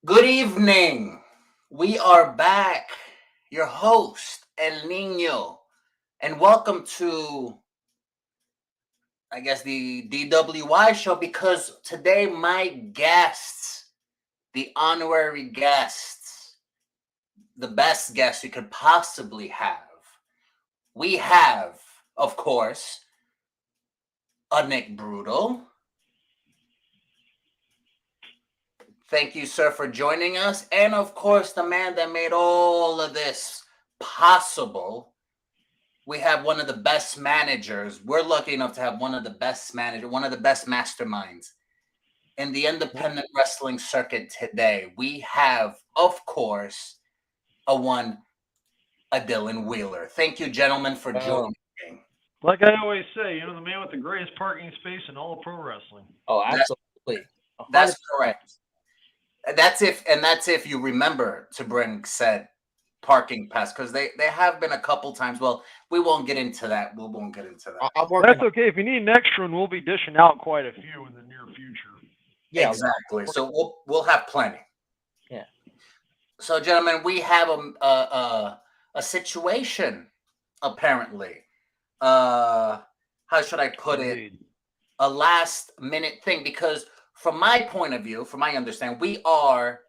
Good evening. We are back. Your host, El Nino. And welcome to, I guess, the DWI show because today my guests, the honorary guests, the best guests you could possibly have. We have, of course, a Nick Brutal. Thank you, sir, for joining us. And of course, the man that made all of this possible. We have one of the best managers. We're lucky enough to have one of the best managers, one of the best masterminds in the independent wrestling circuit today. We have, of course, a Dylan Wheeler. Thank you, gentlemen, for joining me. Like I always say, the man with the greatest parking space in all of pro wrestling. Oh, absolutely. That's correct. That's if you remember to bring said parking pass, because they have been a couple times. Well, we won't get into that. We won't get into that. That's okay. If you need an extra one, we'll be dishing out quite a few in the near future. Yeah, exactly. So we'll have plenty. Yeah. So, gentlemen, we have a situation. Apparently, how should I put it? A last minute thing, because from my point of view, from my understanding, we are.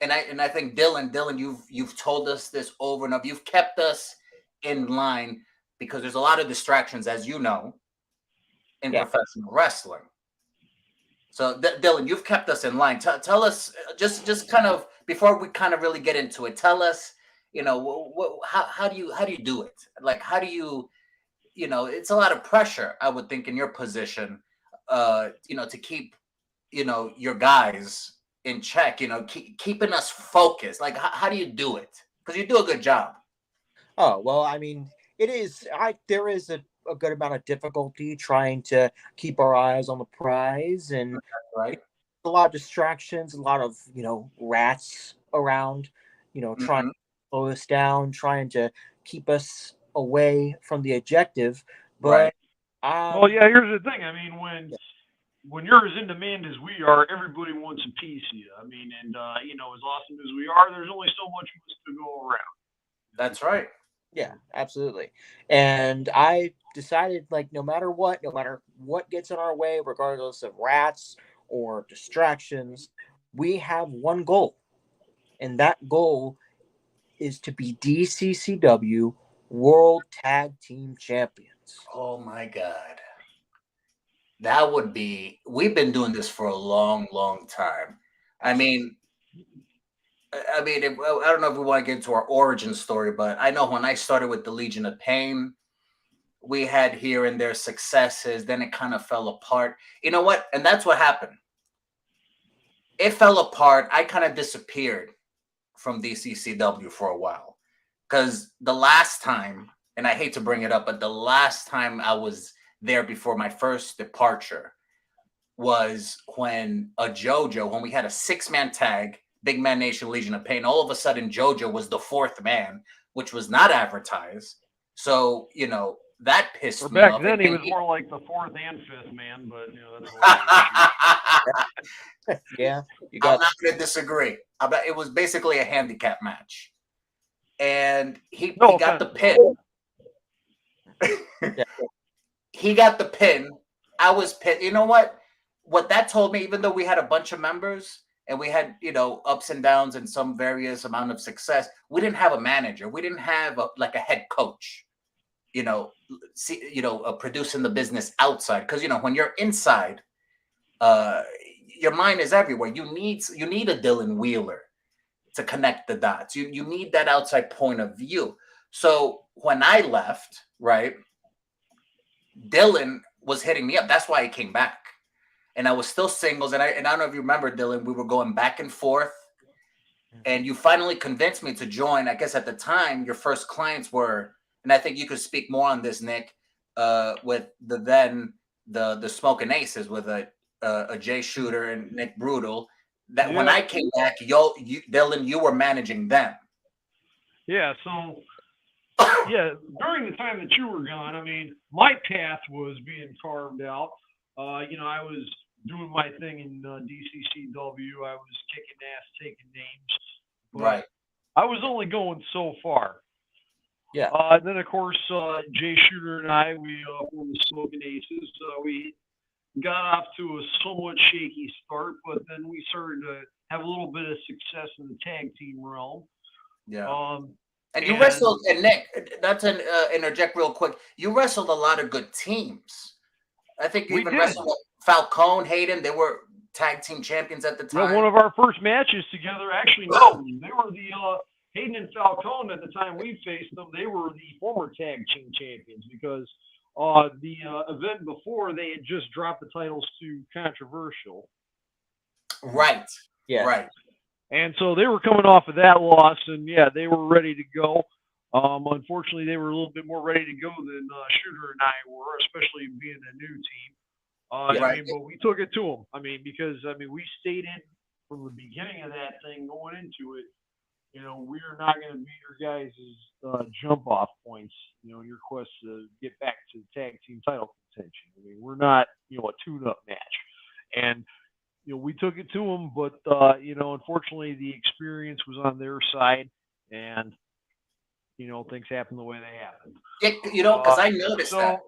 And I think Dylan, you've told us this over and over. You've kept us in line because there's a lot of distractions, as you know, in professional wrestling. So Dylan, you've kept us in line. Tell us just kind of before we kind of really get into it. Tell us, how do you do it? Like, how do you, it's a lot of pressure, I would think, in your position, to keep, your guys in check, keeping us focused. Like, how do you do it? Because you do a good job. Oh, well, I mean, there is a good amount of difficulty trying to keep our eyes on the prize, and right, a lot of distractions, a lot of rats around, trying to slow us down, trying to keep us away from the objective. But well, yeah, here's the thing. I mean, when you're as in demand as we are, everybody wants a piece of you. I mean, and as awesome as we are, there's only so much to go around. That's right. Yeah, absolutely. And I decided, like, no matter what gets in our way, regardless of rats or distractions, we have one goal. And that goal is to be DCCW World Tag Team Champions. Oh my God. That would be, we've been doing this for a long, long time. I mean, I don't know if we want to get into our origin story, but I know when I started with the Legion of Pain, we had here and there successes. Then it kind of fell apart. You know what? And that's what happened. It fell apart. I kind of disappeared from DCCW for a while because the last time, and I hate to bring it up, but the last time I was there before my first departure was when when we had a 6-man tag, Big Man Nation, Legion of Pain. All of a sudden, JoJo was the 4th man, which was not advertised. So, that pissed me off. Back then, he was more like the 4th and 5th man, but, that's yeah. I'm not going to disagree. It was basically a handicap match. And he got the pin. He got the pin. I was pinned. You know what? What that told me, even though we had a bunch of members and we had, ups and downs and some various amount of success, we didn't have a manager. We didn't have a head coach, producing the business outside. Because, when you're inside, your mind is everywhere. You need a Dylan Wheeler to connect the dots. You need that outside point of view. So when I left, right, Dylan was hitting me up. That's why he came back. And I was still singles. And I don't know if you remember, Dylan, we were going back and forth. And you finally convinced me to join. I guess at the time, your first clients were, and I think you could speak more on this, Nick, with the Smoking Aces with a Jay Shooter and Nick Brutal. That when I came back, Dylan, you were managing them. Yeah, so during the time that you were gone, I mean, my path was being carved out. I was doing my thing in DCCW. I was kicking ass, taking names. But Right. I was only going so far. Yeah. Then, of course, Jay Shooter and I, we formed the Smoking Aces. We got off to a somewhat shaky start, but then we started to have a little bit of success in the tag team realm. Yeah. And you wrestled, and Nick, not to interject real quick, you wrestled a lot of good teams. I think you even wrestled with Falcone, Hayden. They were tag team champions at the time. Yeah, one of our first matches together, actually, no, they were the Hayden and Falcone at the time we faced them. They were the former tag team champions because the event before they had just dropped the titles to Controversial. Right. Yeah. Right. And so they were coming off of that loss, and yeah, they were ready to go. Unfortunately, they were a little bit more ready to go than Shooter and I were, especially being a new team. I mean, but we took it to them. I mean, because we stated from the beginning of that thing going into it, you know, we are not going to be your guys' jump off points, you know, in your quest to get back to the tag team title contention. I mean, we're not, you know, a tune-up match. And you know, we took it to them, but you know, unfortunately, the experience was on their side, and you know, things happened the way they happened. Yeah, you know, because I noticed that.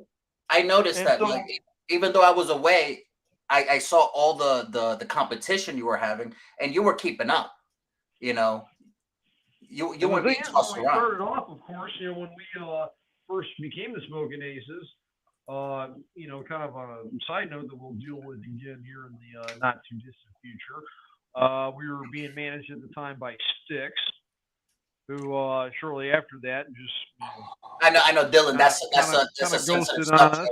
I noticed that, like, even though I was away, I saw all the competition you were having, and you were keeping up. You know, you weren't being tossed around. Started off, of course, you know, when we first became the Smoking Aces. You know, kind of a side note that we'll deal with again here in the not too distant future. We were being managed at the time by Styx, who shortly after that just. You know, I know, Dylan. That's a ghosted on us.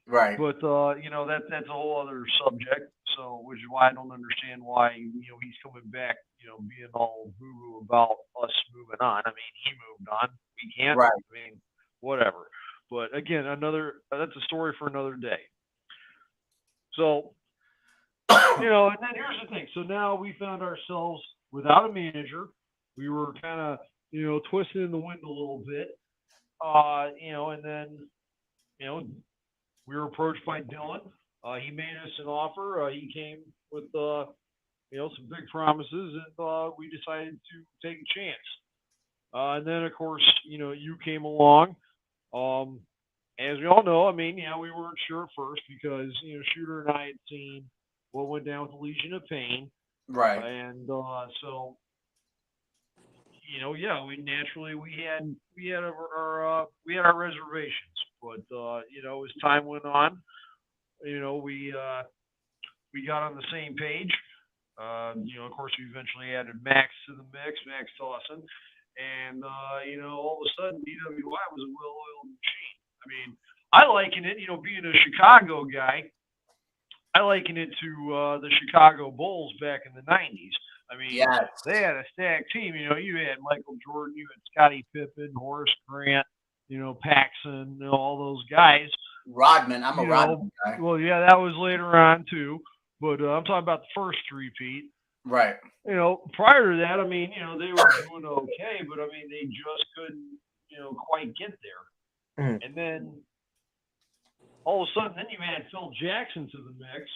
Right. But you know, that's a whole other subject. So, which is why I don't understand why, you know, he's coming back, you know, being all boo-boo about us moving on. I mean, he moved on. We can't. Right. I mean, whatever. But again, that's a story for another day. So, you know, and then here's the thing. So now we found ourselves without a manager. We were kind of, you know, twisting in the wind a little bit. You know, and then, you know, we were approached by Dylan. He made us an offer. He came with, you know, some big promises, and we decided to take a chance. And then, of course, you know, you came along. As we all know, I mean, yeah, we weren't sure at first because, you know, Shooter and I had seen what went down with the Legion of Pain. Right. And so, you know, yeah, we had our reservations, but you know, as time went on, you know, we got on the same page. You know, of course, we eventually added Max to the mix, Max Dawson. And, you know, all of a sudden, DWI was a well-oiled machine. I mean, I liken it, you know, being a Chicago guy, I liken it to the Chicago Bulls back in the 90s. I mean, they had a stacked team. You know, you had Michael Jordan, you had Scottie Pippen, Horace Grant, you know, Paxson, you know, all those guys. Rodman, I'm a Rodman guy. Well, yeah, that was later on, too. But I'm talking about the first three-peat. Right. You know, prior to that, I mean, you know, they were doing okay, but I mean, they just couldn't, you know, quite get there. Mm. And then all of a sudden, then you add Phil Jackson to the mix.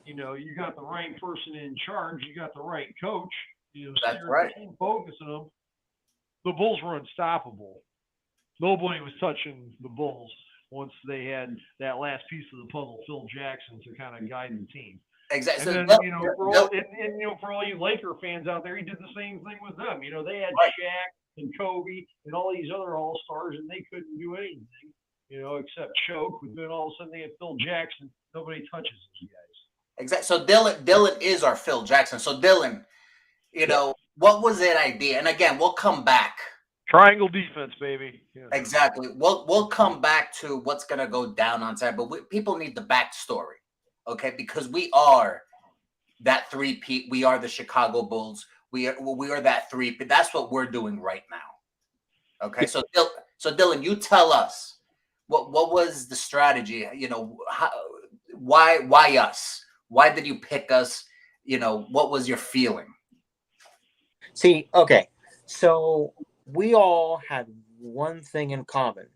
You know, you got the right person in charge, you got the right coach. You know, that's right. The team focusing them. The Bulls were unstoppable. Nobody was touching the Bulls once they had that last piece of the puzzle, Phil Jackson, to kind of guide the team. Exactly. And then, you know, for all you Laker fans out there, he did the same thing with them. You know, they had Shaq and Kobe and all these other all-stars, and they couldn't do anything, you know, except choke. But then all of a sudden they had Phil Jackson. Nobody touches these guys. Exactly. So Dylan is our Phil Jackson. So Dylan, you know, what was that idea? And again, we'll come back. Triangle defense, baby. Yeah. Exactly. We'll come back to what's gonna go down on time, but people need the backstory. Okay, because we are that three-peat. We are the Chicago Bulls. We are that three-peat. That's what we're doing right now. Okay, so Dylan, you tell us what was the strategy? You know, why us? Why did you pick us? You know, what was your feeling? See, okay, so we all had one thing in common.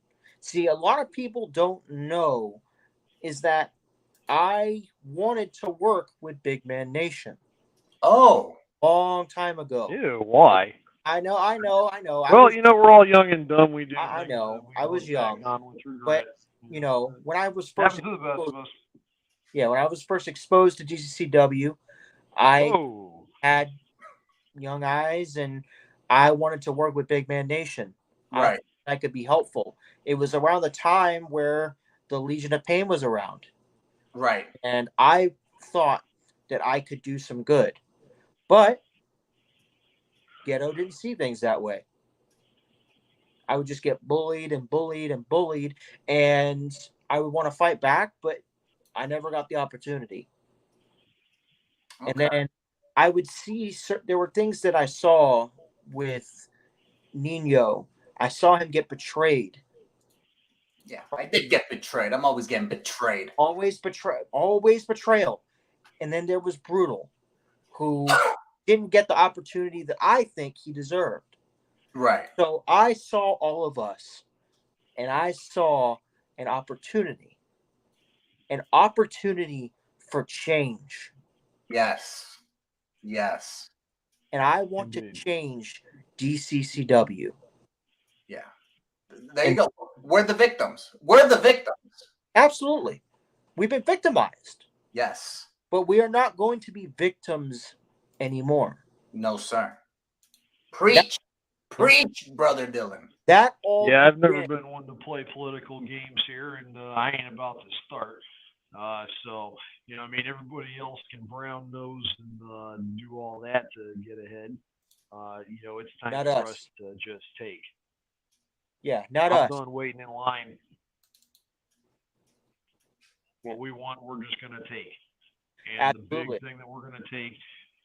See, a lot of people don't know is that I wanted to work with Big Man Nation. Oh, Long time ago. Ew, why? I know. Well, we're all young and dumb. We do I things know. that we I was look back young, on with but regret. when I was first Happens to the best of us. when I was first exposed to DCCW, I Whoa. had young eyes and I wanted to work with Big Man Nation. right, I could be helpful. It was around the time where the Legion of Pain was around, right. and I thought that I could do some good, but Ghetto didn't see things that way. I would just get bullied and bullied and bullied, and I would want to fight back, but I never got the opportunity. And Okay. then I would see there were things that I saw with Nino. I saw him get betrayed. Yeah, I did get betrayed. I'm always getting betrayed. Always betrayal. And then there was Brutal, who didn't get the opportunity that I think he deserved. Right. So I saw all of us, and I saw an opportunity for change. Yes. Yes. And I want to change DCCW. Yeah. There you go. We're the victims. We're the victims. Absolutely. We've been victimized. Yes. But we are not going to be victims anymore. No, sir. Preach. Preach, Brother Dylan. That all. Yeah, I've never been one to play political games here, and I ain't about to start. So, everybody else can brown nose and do all that to get ahead. It's time Not for us. us to just take. Yeah, not I'm us. done waiting in line. What we want, we're just going to take. And Absolutely. the big thing that we're going to take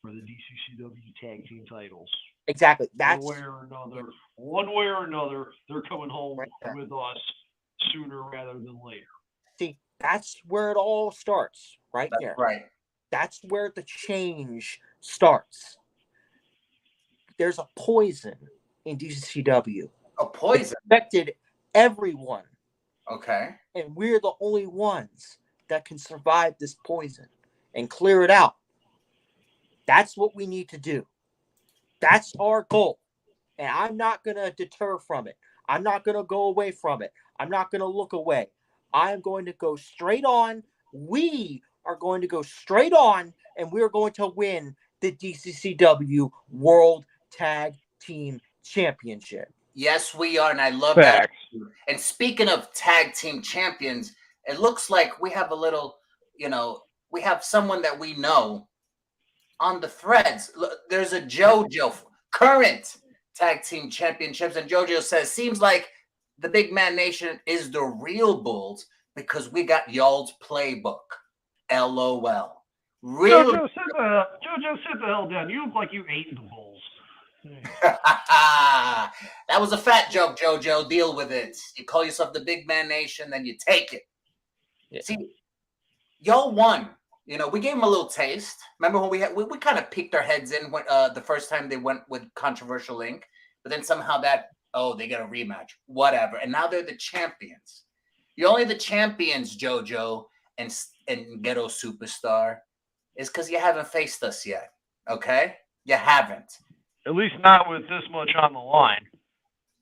are the DCCW tag team titles. Exactly. One way or another, they're coming home Right with us sooner rather than later. See, that's where it all starts, right That's there. right. That's where the change starts. There's a poison in DCCW. A poison. It affected everyone. Okay. And we're the only ones that can survive this poison and clear it out. That's what we need to do. That's our goal. And I'm not going to deter from it. I'm not going to go away from it. I'm not going to look away. I'm going to go straight on. We are going to go straight on, and we're going to win the DCCW World Tag Team Championship. Yes, we are, and I love that. And speaking of tag team champions, it looks like we have a little, we have someone that we know on the threads. Look, there's a JoJo, current tag team championships, and JoJo says, seems like the Big Man Nation is the real Bulls because we got y'all's playbook. LOL. Real. JoJo, sit the hell down. You look like you ate the Bulls. That was a fat joke, JoJo. Deal with it. You call yourself the Big Man Nation, then you take it. Yeah. See, y'all won. We gave them a little taste. Remember when we kind of peeked our heads in when the first time they went with Controversial Inc. But then somehow they got a rematch. Whatever. And now they're the champions. You're only the champions, JoJo and Ghetto Superstar, is because you haven't faced us yet. Okay? You haven't. At least not with this much on the line.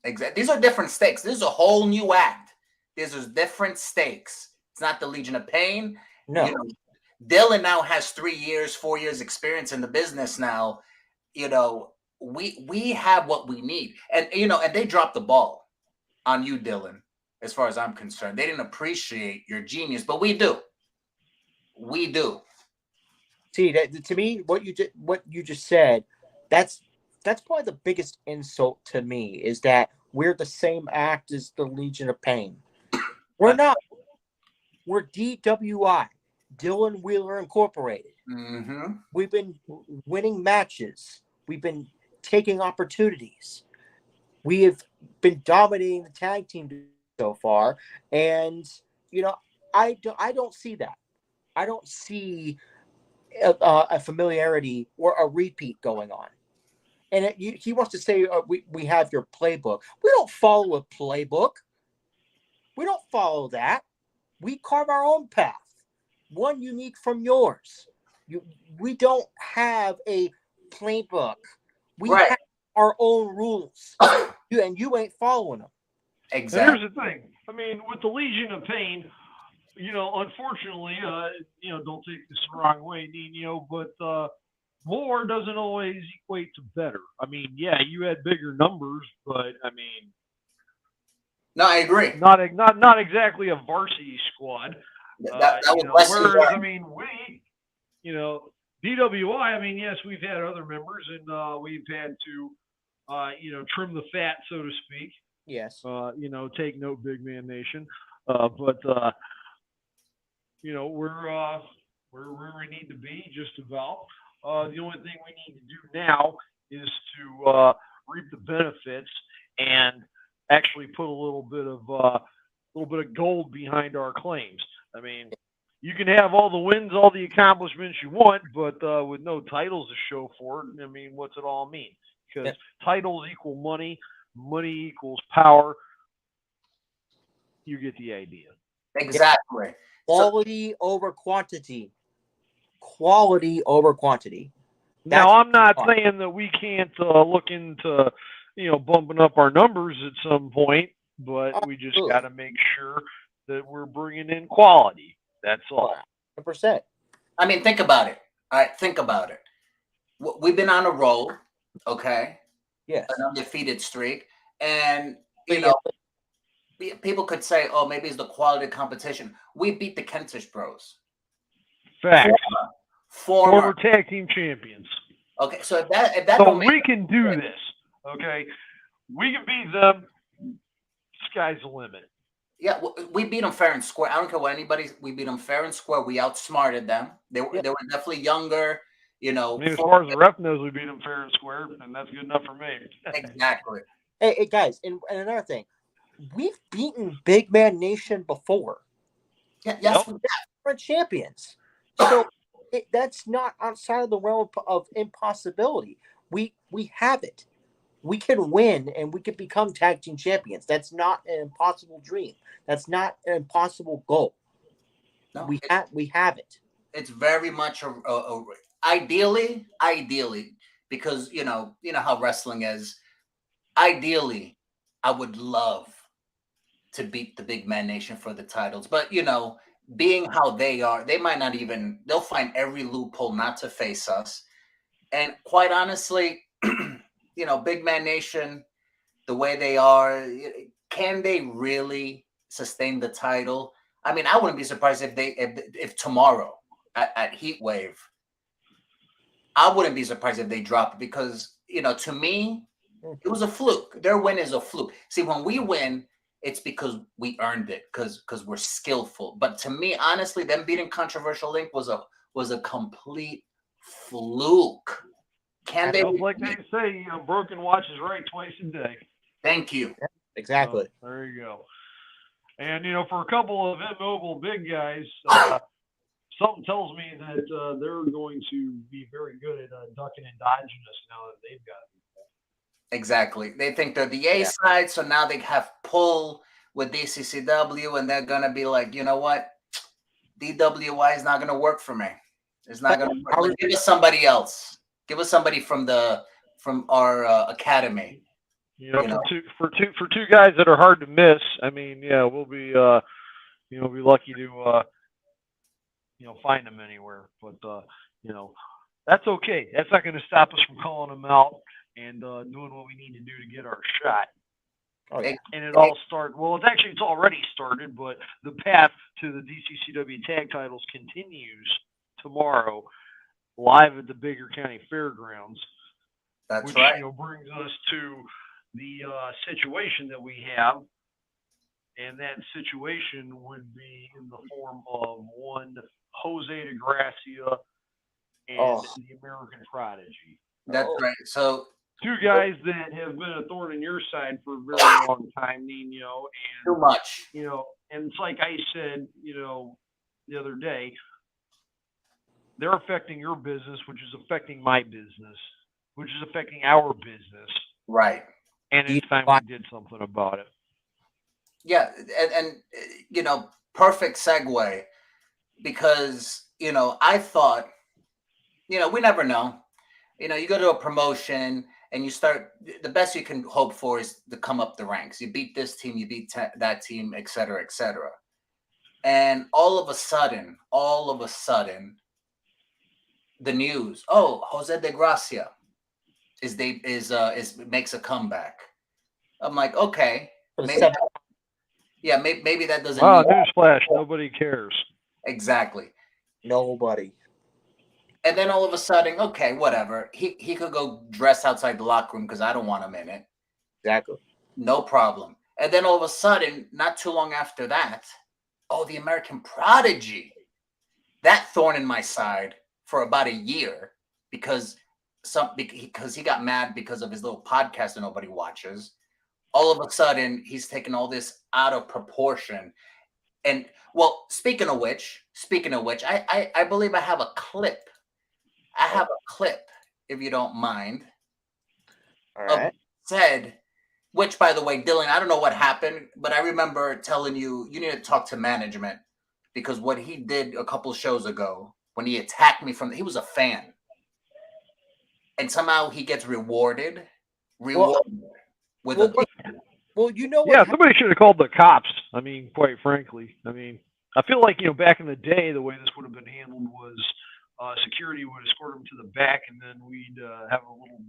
Exactly. These are different stakes. This is a whole new act. These are different stakes. It's not the Legion of Pain. No. Dylan now has 4 years experience in the business now. We have what we need. And, and they dropped the ball on you, Dylan, as far as I'm concerned. They didn't appreciate your genius, but we do. We do. See, to me, what you just said, that's probably the biggest insult to me is that we're the same act as the Legion of Pain. We're not. We're DWI, Dylan Wheeler Incorporated. Mm-hmm. We've been winning matches. We've been taking opportunities. We have been dominating the tag team so far, and I don't see that. I don't see a familiarity or a repeat going on. And he wants to say we have your playbook. We don't follow a playbook. We don't follow that. We carve our own path. one unique from yours. We don't have a playbook. We Right. have our own rules. You ain't following them. And Exactly. here's the thing. I mean, with the Legion of Pain, unfortunately, don't take this the wrong way, Nino, but more doesn't always equate to better. I mean, yeah, you had bigger numbers, but I mean, No, I agree. not exactly a varsity squad. That was less than Whereas, that. I mean, DWI. I mean, yes, we've had other members, and we've had to, trim the fat, so to speak. Yes. Take note, Big Man Nation. But we're where we need to be, just about. The only thing we need to do now is to reap the benefits and actually put a little bit of gold behind our claims. I mean, you can have all the wins, all the accomplishments you want, but with no titles to show for it, I mean, what's it all mean? Because titles equal money, money equals power. You get the idea. Exactly. Quality over quantity. Quality over quantity. Now, I'm not saying that we can't look into, bumping up our numbers at some point, but we just got to make sure that we're bringing in quality. That's all. 100%. I mean, think about it. All right, think about it. We've been on a roll, okay? Yes. An undefeated streak, and people could say, "Oh, maybe it's the quality of competition." We beat the Kentish Bros. Fact. Former tag team champions. Okay, so if that so we can do this. Okay, we can beat them. Sky's the limit. Yeah, we beat them fair and square. I don't care what anybody. We beat them fair and square. We outsmarted them. They were definitely younger. I mean, as far as the ref knows, we beat them fair and square, and that's good enough for me. Exactly. Hey guys, and another thing, we've beaten Big Man Nation before. Yeah, yes, we're champions. So that's not outside of the realm of impossibility. We have it. We can win and we can become tag team champions. That's not an impossible dream. That's not an impossible goal. No, we have it. It's very much ideally, because you know how wrestling is. Ideally, I would love to beat the Big Man Nation for the titles, but being how they are, they might not even. They'll find every loophole not to face us. And quite honestly, Big Man Nation, the way they are, can they really sustain the title? I mean, I wouldn't be surprised if tomorrow at Heat Wave, I wouldn't be surprised if they drop it because, to me, it was a fluke. Their win is a fluke. See, when we win, it's because we earned it, because we're skillful. But to me, honestly, them beating Controversial Link was a complete fluke. Can they? Like they say, broken watch is right twice a day. Thank you. Yeah, exactly. There you go. And for a couple of immobile big guys, something tells me that they're going to be very good at ducking and dodging us now that they've got it. Exactly. They think they're the A side, so now they have pull with DCCW, and they're gonna be like, you know what? DWI is not gonna work for me. It's not gonna work. Like, give us somebody else. Give us somebody from our academy. For two guys that are hard to miss. I mean, we'll be be lucky to find them anywhere. But that's okay. That's not going to stop us from calling them out and doing what we need to do to get our shot. Oh, yeah. And it all started. Well, it's already started, but the path to the DCCW tag titles continues tomorrow, live at the Baker County Fairgrounds. That's which, right. Brings us to the situation that we have, and that situation would be in the form of one Jose Degracia and the American Prodigy. That's right. So two guys that have been a thorn in your side for a very long time, Nino. And too much. And it's like I said, the other day, they're affecting your business, which is affecting my business, which is affecting our business. Right. And it's time we did something about it. Yeah, and perfect segue. because, I thought, we never know. You go to a promotion and you start, the best you can hope for is to come up the ranks. You beat this team, you beat that team, et cetera, et cetera. And all of a sudden, the news, oh, Jose Degracia makes a comeback. I'm like, okay, maybe maybe that doesn't mean newsflash, nobody cares. Exactly. Nobody. And then all of a sudden, okay, whatever. He could go dress outside the locker room because I don't want him in it. Exactly. No problem. And then all of a sudden, not too long after that, the American Prodigy. That thorn in my side for about a year because he got mad because of his little podcast that nobody watches. All of a sudden, he's taking all this out of proportion. And well, speaking of which, I believe I have a clip. If you don't mind. All right. Said, which by the way, Dylan, I don't know what happened, but I remember telling you need to talk to management because what he did a couple shows ago when he attacked me he was a fan. And somehow he gets rewarded with well, you know what? Yeah, somebody should have called the cops. I mean, quite frankly. I mean, I feel like, back in the day, the way this would have been handled was security would escort him to the back, and then we'd have a little,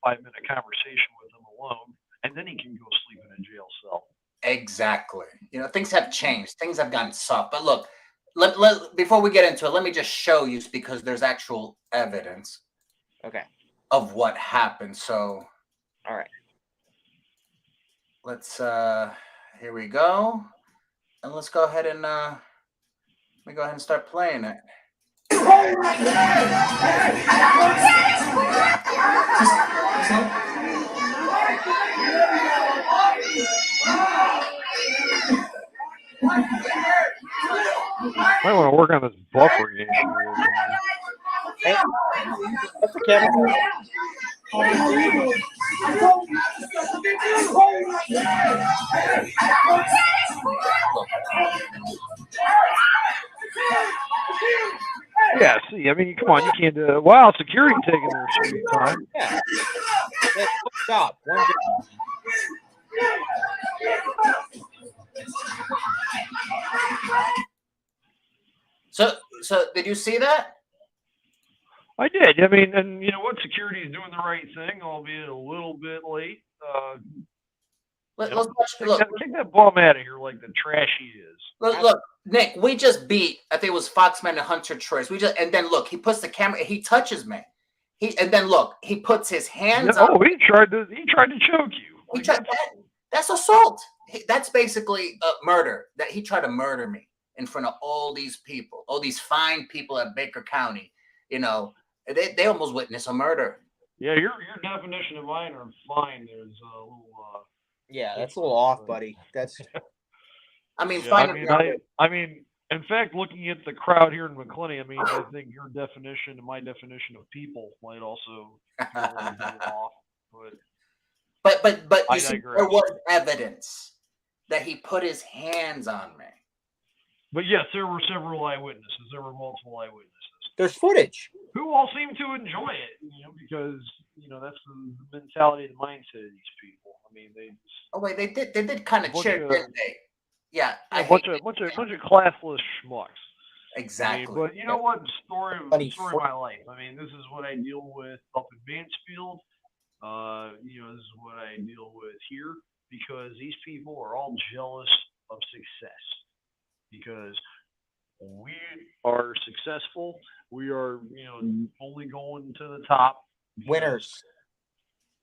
5-minute conversation with him alone, and then he can go sleep in a jail cell. Exactly. Things have changed. Things have gotten soft. But look, before we get into it, let me just show you because there's actual evidence. Okay. Of what happened. So, all right. Let's here we go. And let's go ahead and start playing it. I want to work on this buffering issue. Hey, what's the camera? Yeah, see, I mean, come on, you can't do it. Wow, security taking their sweet time. Yeah. Stop. One job. So did you see that? I did. I mean, and you know what? Security is doing the right thing, albeit a little bit late. Take that bum out of here like the trash he is. Look, Nick, we just beat, I think it was Foxman and Hunter Choice. And then look, he puts the camera, he touches me. He puts his hands on. Oh, he tried to choke you. That's assault. That's basically murder. That he tried to murder me in front of all these people, all these fine people at Baker County. They almost witnessed a murder. Yeah, your definition of mine are fine. There's a little. Yeah, that's a little off, buddy. That's. I mean, in fact, looking at the crowd here in McClenny, I mean, I think your definition and my definition of people might also be a little bit off. But you see, there was evidence that he put his hands on me. But yes, there were several eyewitnesses. There were multiple eyewitnesses. There's footage. Who all seem to enjoy it, because that's the mentality and mindset of these people. I mean, they did kind of cheer, didn't they? Yeah, a bunch of classless schmucks. Exactly. I mean, but you know what? Story of my life. I mean, this is what I deal with up in Mansfield. This is what I deal with here, because these people are all jealous of success. Because we are successful. We are, only going to the top. Winners.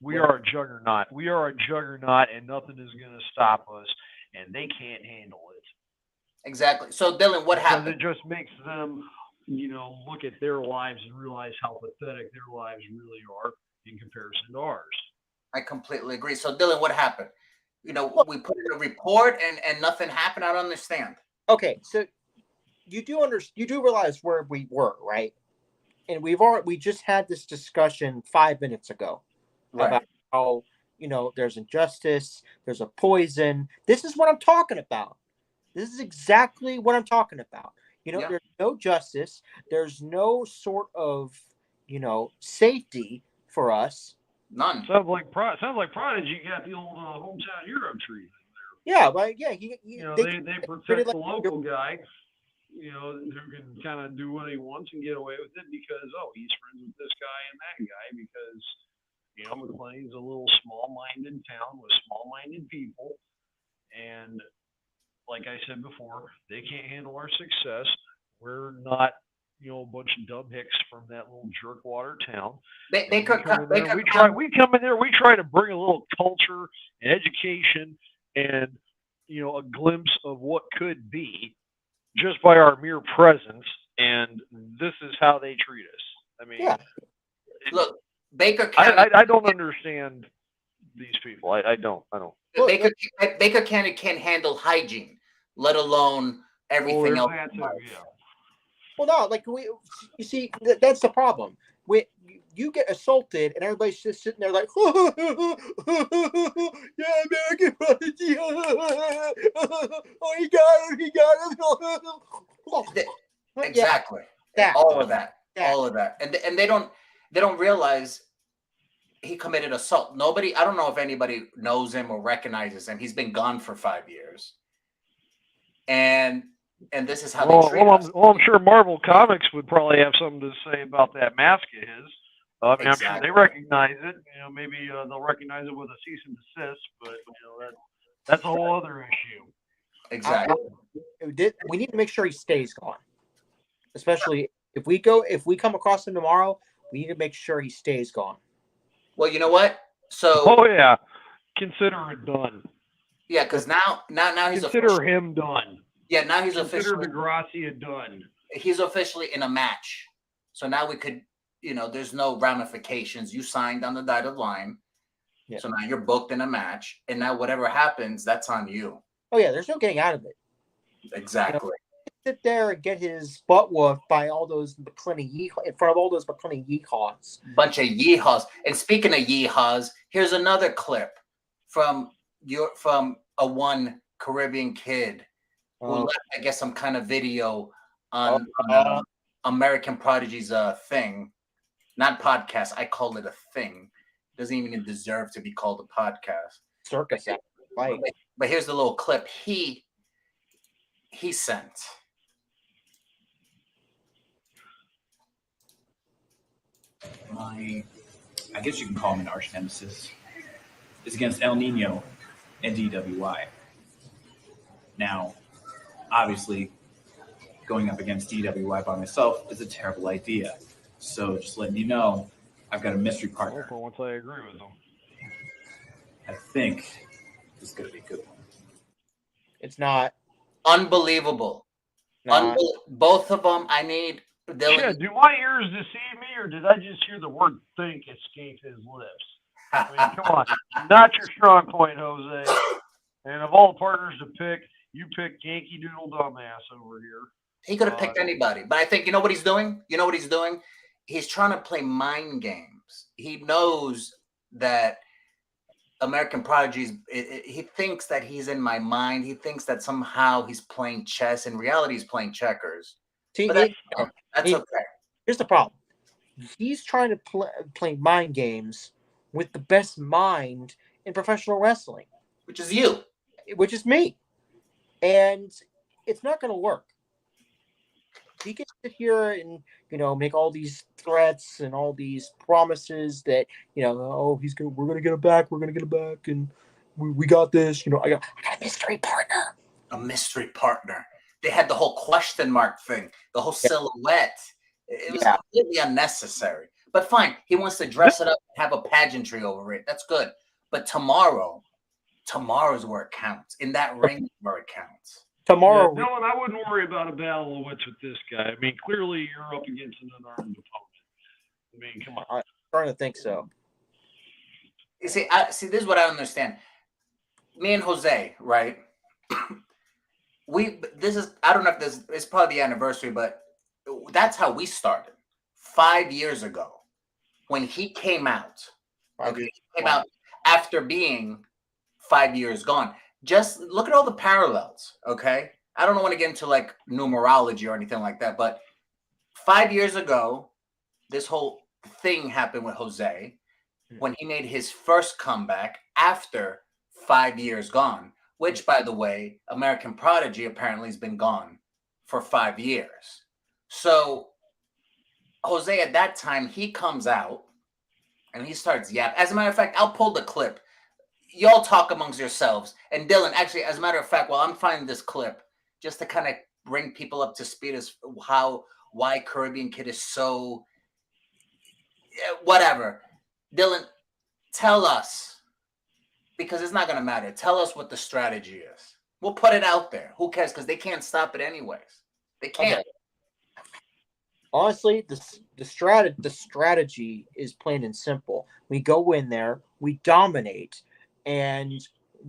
We are a juggernaut. We are a juggernaut, and nothing is going to stop us, and they can't handle it. Exactly. So, Dylan, what happened? Because it just makes them, look at their lives and realize how pathetic their lives really are in comparison to ours. I completely agree. So, Dylan, what happened? We put in a report, and nothing happened. I don't understand. Okay, so you do realize where we were, right? And we just had this discussion 5 minutes ago about how there's injustice, there's a poison. This is what I'm talking about. This is exactly what I'm talking about. Yeah. There's no justice. There's no sort of, safety for us. None. Sounds like Prodigy got the old hometown hero treatment. Yeah, but yeah, They protect like, the local guy, who can kind of do what he wants and get away with it because he's friends with this guy and that guy because McLean's a little small-minded town with small-minded people, and like I said before, they can't handle our success. We're not, a bunch of dumb hicks from that little jerkwater town. They could come. We come in there. We try to bring a little culture and education and a glimpse of what could be just by our mere presence. And this is how they treat us. I mean, yeah. Look, Baker County. I don't understand these people. I don't. Baker County can't handle hygiene, let alone everything else. Well, no, like you see, that's the problem. You get assaulted, and everybody's just sitting there like, yeah, American Prodigy. Oh, he got him. Exactly. Yeah, all of that, and they don't realize he committed assault. I don't know if anybody knows him or recognizes him. He's been gone for 5 years, and this is how they treat us. I'm sure Marvel Comics would probably have something to say about that mask of his. Exactly. I'm sure they recognize it. Maybe they'll recognize it with a cease and desist, but that's a whole other issue. Exactly. We need to make sure he stays gone. Especially if we come across him tomorrow, we need to make sure he stays gone. Well, you know what? So. Oh yeah, consider it done. Yeah, because now he's consider him done. Yeah, now he's consider officially Degracia done. He's officially in a match. So now we could, there's no ramifications. You signed on the dotted line. Yeah. So now you're booked in a match, and now whatever happens, that's on you. Oh yeah, there's no getting out of it. Exactly. Sit there and get his butt whooped by all those McClenny in front of all those McClenny yeehaws. Bunch of yeehaws. And speaking of yeehaws, here's another clip from a one Caribbean kid who left, I guess, some kind of video on American Prodigy's thing, not podcast. I call it a thing. Doesn't even deserve to be called a podcast. Circus, right? But here's the little clip he sent. I guess you can call him an arch nemesis, is against El Nino and DWI. Now, obviously, going up against DWI by myself is a terrible idea. So just letting you know, I've got a mystery partner. For once I agree with them. I think this is going to be a good one. It's not. Unbelievable. Both of them, I need... Yeah, do my ears deceive me, or did I just hear the word think escape his lips? I mean, come on. Not your strong point, Jose. And of all the partners to pick, you picked Yankee Doodle Dumbass over here. He could have picked anybody. But I think, you know what he's doing? He's trying to play mind games. He knows that American Prodigy's, he thinks that he's in my mind. He thinks that somehow he's playing chess. In reality, he's playing checkers. See, that's okay. Here's the problem. He's trying to play mind games with the best mind in professional wrestling. Which is you. Which is me. And it's not going to work. He can sit here and, make all these threats and all these promises that, we're going to get him back. We're going to get him back. And we got this. I got a mystery partner. A mystery partner. They had the whole question mark thing, the whole silhouette. It was completely unnecessary. But fine, he wants to dress it up and have a pageantry over it. That's good. But tomorrow's where it counts. In that ring is where it counts. Tomorrow. Yeah, Dylan, I wouldn't worry about a battle of wits with this guy. I mean, clearly you're up against an unarmed opponent. I mean, come on. I'm starting to think so. You see, this is what I understand. Me and Jose, right? I don't know if this is probably the anniversary, but that's how we started 5 years ago when he came out. Okay, he came out after being 5 years gone. Just look at all the parallels, okay? I don't want to get into like numerology or anything like that, but 5 years ago, this whole thing happened with Jose when he made his first comeback after 5 years gone, which, by the way, American Prodigy apparently has been gone for 5 years. So Jose at that time, he comes out and he starts yapping. As a matter of fact, I'll pull the clip. Y'all talk amongst yourselves. And Dylan, actually, as a matter of fact, while I'm finding this clip, just to kind of bring people up to speed as why Caribbean Kid is so whatever. Dylan, tell us, because it's not going to matter. Tell us what the strategy is. We'll put it out there. Who cares? Because they can't stop it anyways. They can't. Okay. Honestly, the strategy is plain and simple. We go in there, we dominate, and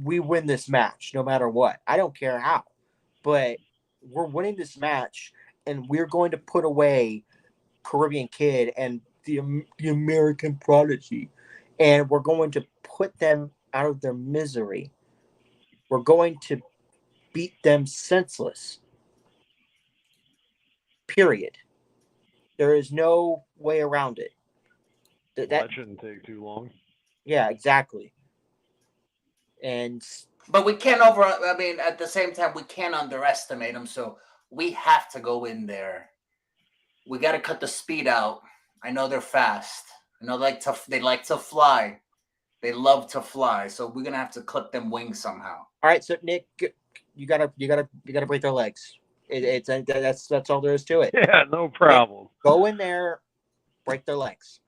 we win this match no matter what. I don't care how, but we're winning this match, and we're going to put away Caribbean Kid and the American Prodigy, and we're going to put them out of their misery. We're going to beat them senseless. Period. There is no way around it. That shouldn't take too long. Yeah, exactly. But we can't at the same time, we can't underestimate them. So we have to go in there. We got to cut the speed out. I know they're fast. I know they like to fly. They love to fly. So we're gonna have to clip them wings somehow. All right, so Nick, you gotta break their legs. That's all there is to it. Yeah, no problem. Go in there, break their legs.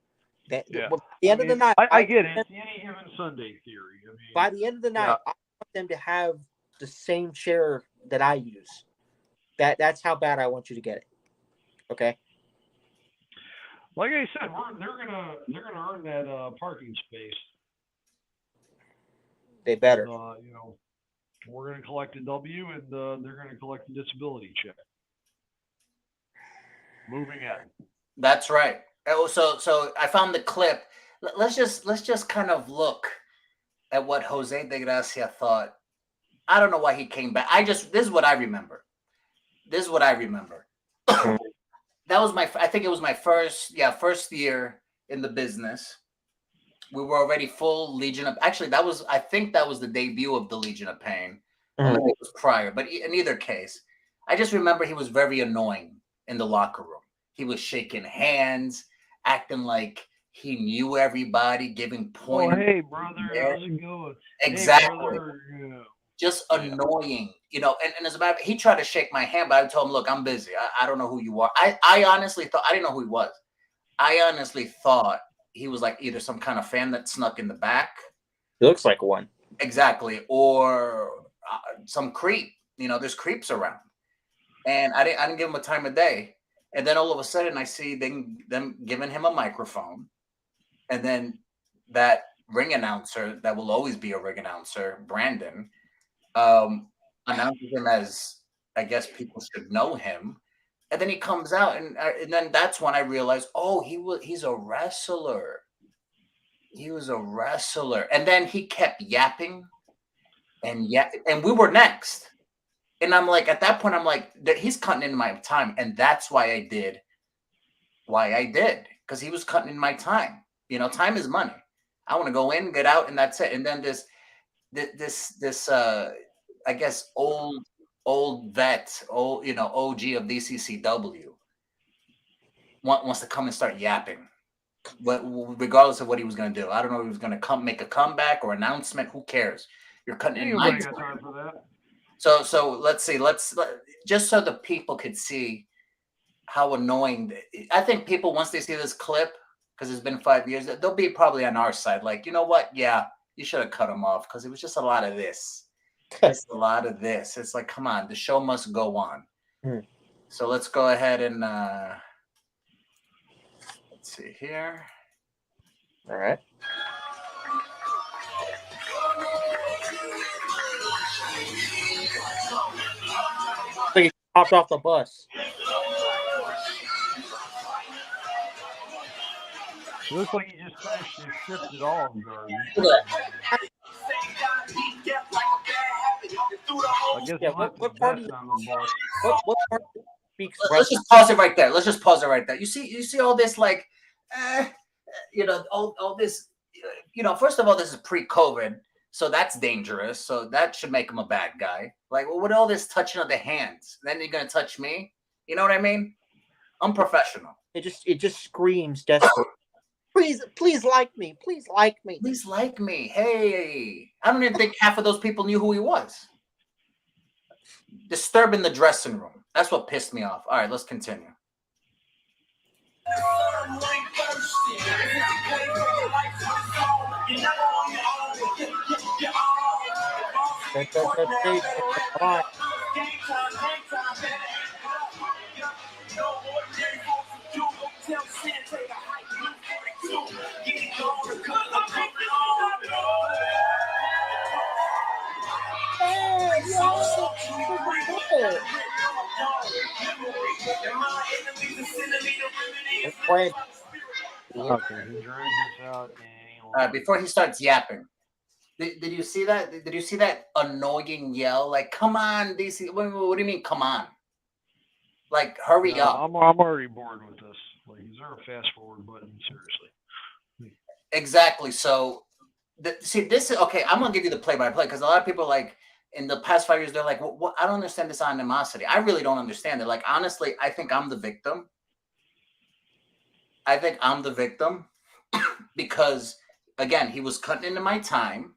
At the end of the night, I get it. It's the any given Sunday theory. By the end of the night, I want them to have the same chair that I use. That's how bad I want you to get it. Okay. Like I said, they're gonna earn that parking space. They better. We're gonna collect a W, and they're gonna collect a disability check. Moving on. That's right. So I found the clip. Let's just kind of look at what Jose Degracia thought. I don't know why he came back. This is what I remember. That was I think it was my first year in the business. We were already full Legion of. Actually, I think that was the debut of the Legion of Pain. Maybe it was prior, but in either case, I just remember he was very annoying in the locker room. He was shaking hands, acting like he knew everybody, giving points. Oh, hey, brother, how's it going? Exactly. Hey, brother, yeah. Just annoying, and as a matter of fact, he tried to shake my hand, but I told him, look, I'm busy. I don't know who you are. I honestly thought, I didn't know who he was. I honestly thought he was like either some kind of fan that snuck in the back. He looks like one. Exactly. Or some creep. There's creeps around. And I didn't give him a time of day. And then all of a sudden I see them giving him a microphone. And then that ring announcer, that will always be a ring announcer, Brandon, announces him as, I guess people should know him. And then he comes out, and then that's when I realized, oh, he's a wrestler. He was a wrestler. And then he kept yapping and we were next. And I'm like, at that point, I'm like, he's cutting into my time. And that's why I did, because he was cutting in my time. Time is money. I want to go in, get out, and that's it. And then this I guess old vet, OG of DCCW wants to come and start yapping, but regardless of what he was going to do. I don't know if he was going to make a comeback or announcement. Who cares? You're cutting in my time. For that. So let's see. Let's just so the people could see how annoying. I think people, once they see this clip, because it's been 5 years, they'll be probably on our side. Like, you know what? Yeah, you should have cut him off because it was just a lot of this. Just a lot of this. It's like, come on, the show must go on. So let's go ahead and let's see here. All right. So he hopped off the bus. It looks like he just finished his shift at Olive Garden. guess Yeah, we'll have to what part bet of on the Bucks. what part speaks Let's just pause it right there. Let's just pause it right there. You see all this like, all this, first of all, this is pre-COVID, so that's dangerous. So that should make him a bad guy. Like, well, what all this touching of the hands? Then you're gonna touch me? You know what I mean? Unprofessional. It just screams desperate. Please like me. Please like me. Please like me. Hey, I don't even think half of those people knew who he was. Disturbing the dressing room. That's what pissed me off. All right, let's continue. Okay, he drags us out. Before he starts yapping, did you see that? Did you see that annoying yell? Like, come on, DC. What do you mean, come on? Like, hurry up. I'm already bored with this. Like, is there a fast forward button? Seriously. Exactly. So, this is okay. I'm gonna give you the play-by-play because a lot of people like in the past 5 years they're like, what? I don't understand this animosity. I really don't understand it. Like, honestly, I think I'm the victim. Because again, he was cutting into my time.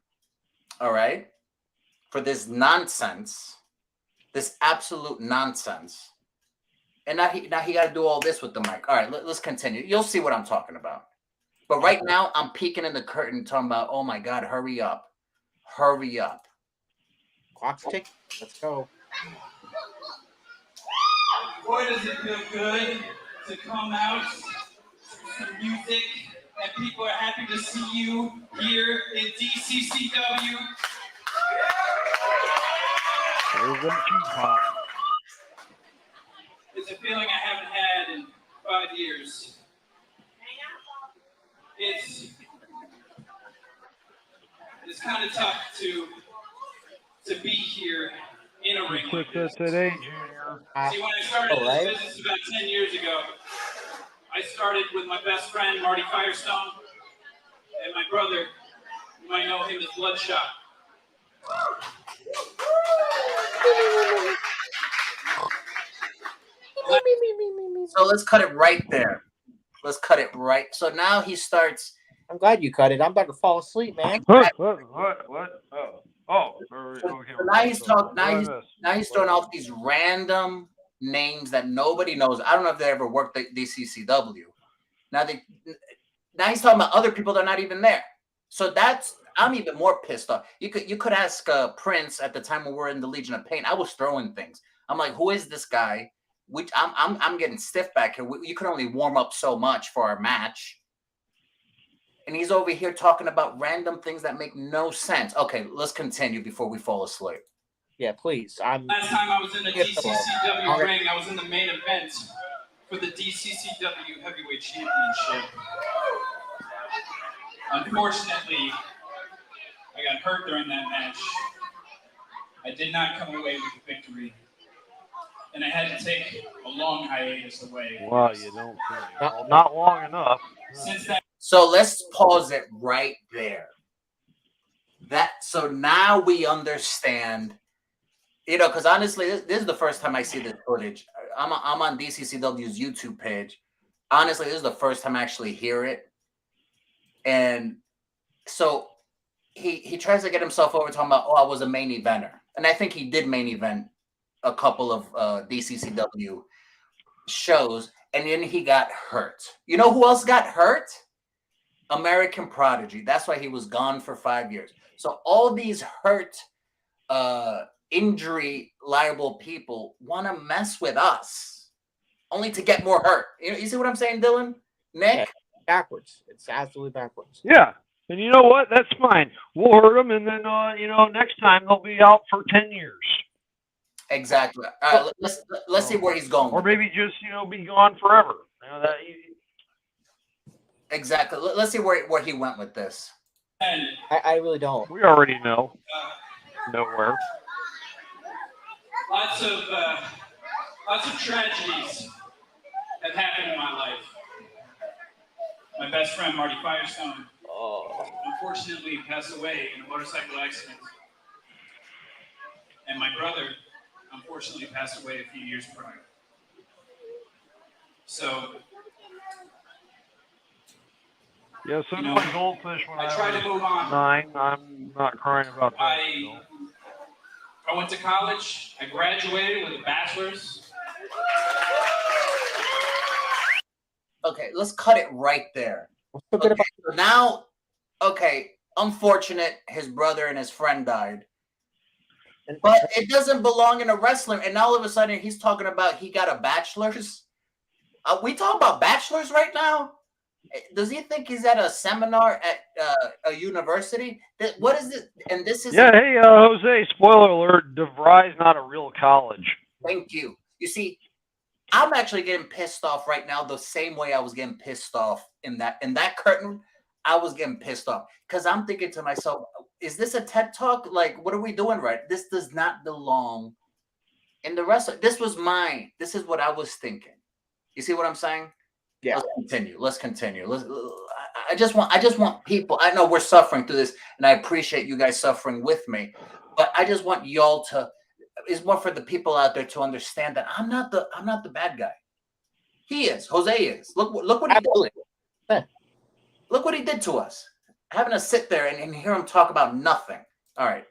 All right, for this nonsense, this absolute nonsense. And now he got to do all this with the mic. All right, let's continue. You'll see what I'm talking about. But right now, I'm peeking in the curtain talking about, oh my God, hurry up. Hurry up. Clock's ticking. Let's go. Boy, does it feel good to come out to some music, and people are happy to see you here in DCCW. There's that cheese pop. It's a feeling I haven't had in 5 years. It's kind of tough to be here in a ring like this. Today, Junior. See, when I started this business about 10 years ago, I started with my best friend, Marty Firestone, and my brother, you might know him as Bloodshot. So let's cut it right there. Let's cut it right. So now he starts. I'm glad you cut it. I'm about to fall asleep, man. What? Oh. Okay. So now he's throwing out these random names that nobody knows. I don't know if they ever worked at DCCW. Now he's talking about other people that are not even there. So I'm even more pissed off. You could ask Prince at the time when we were in the Legion of Pain. I was throwing things. I'm like, who is this guy? Which I'm getting stiff back here. You could only warm up so much for our match. And he's over here talking about random things that make no sense. Okay, let's continue before we fall asleep. Yeah, please. Last time I was in the DCCW ring, I was in the main event for the DCCW Heavyweight Championship. Unfortunately, I got hurt during that match. I did not come away with the victory. And I had to take a long hiatus away. Well, you don't think. Not long enough. Since that. So let's pause it right there. So now we understand, because honestly, this is the first time I see this footage. I'm on DCCW's YouTube page. Honestly, this is the first time I actually hear it. And so he tries to get himself over talking about, I was a main eventer. And I think he did main event a couple of DCCW shows. And then he got hurt. You know who else got hurt? American Prodigy. That's why he was gone for 5 years. So all these hurt, injury liable people want to mess with us only to get more hurt. You see what I'm saying, Dylan? Nick? Yeah, backwards. It's absolutely backwards. Yeah. And you know what? That's fine. We'll hurt them, and then, next time they'll be out for 10 years. Exactly. All right, let's see where he's going. Or maybe just, be gone forever. Exactly. Let's see where he went with this. I really don't. We already know. Nowhere. Lots of tragedies have happened in my life. My best friend, Marty Firestone, unfortunately passed away in a motorcycle accident. And my brother, unfortunately, passed away a few years prior. So, Yeah, so You did know, my goldfish when I I tried was to move on. 9. I'm not crying about that. I went to college. I graduated with a bachelor's. Okay, let's cut it right there. What's so good Okay, about so now, okay, unfortunate, his brother and his friend died. But it doesn't belong in a wrestling. And now all of a sudden he's talking about he got a bachelor's. We talking about bachelor's right now? Does he think he's at a seminar at a university? What is it? And this is Yeah, hey, Jose, spoiler alert, DeVry's not a real college. Thank you. You see, I'm actually getting pissed off right now the same way I was getting pissed off in that curtain. I was getting pissed off because I'm thinking to myself, is this a TED Talk? Like, what are we doing right? This does not belong in the wrestling. This was mine. This is what I was thinking. You see what I'm saying? Yeah. Let's continue. I just want people. I know we're suffering through this, and I appreciate you guys suffering with me. But I just want y'all to. It's more for the people out there to understand that I'm not the bad guy. He is. Jose is. Look what he did. Look what he did to us. Having us sit there and hear him talk about nothing. All right.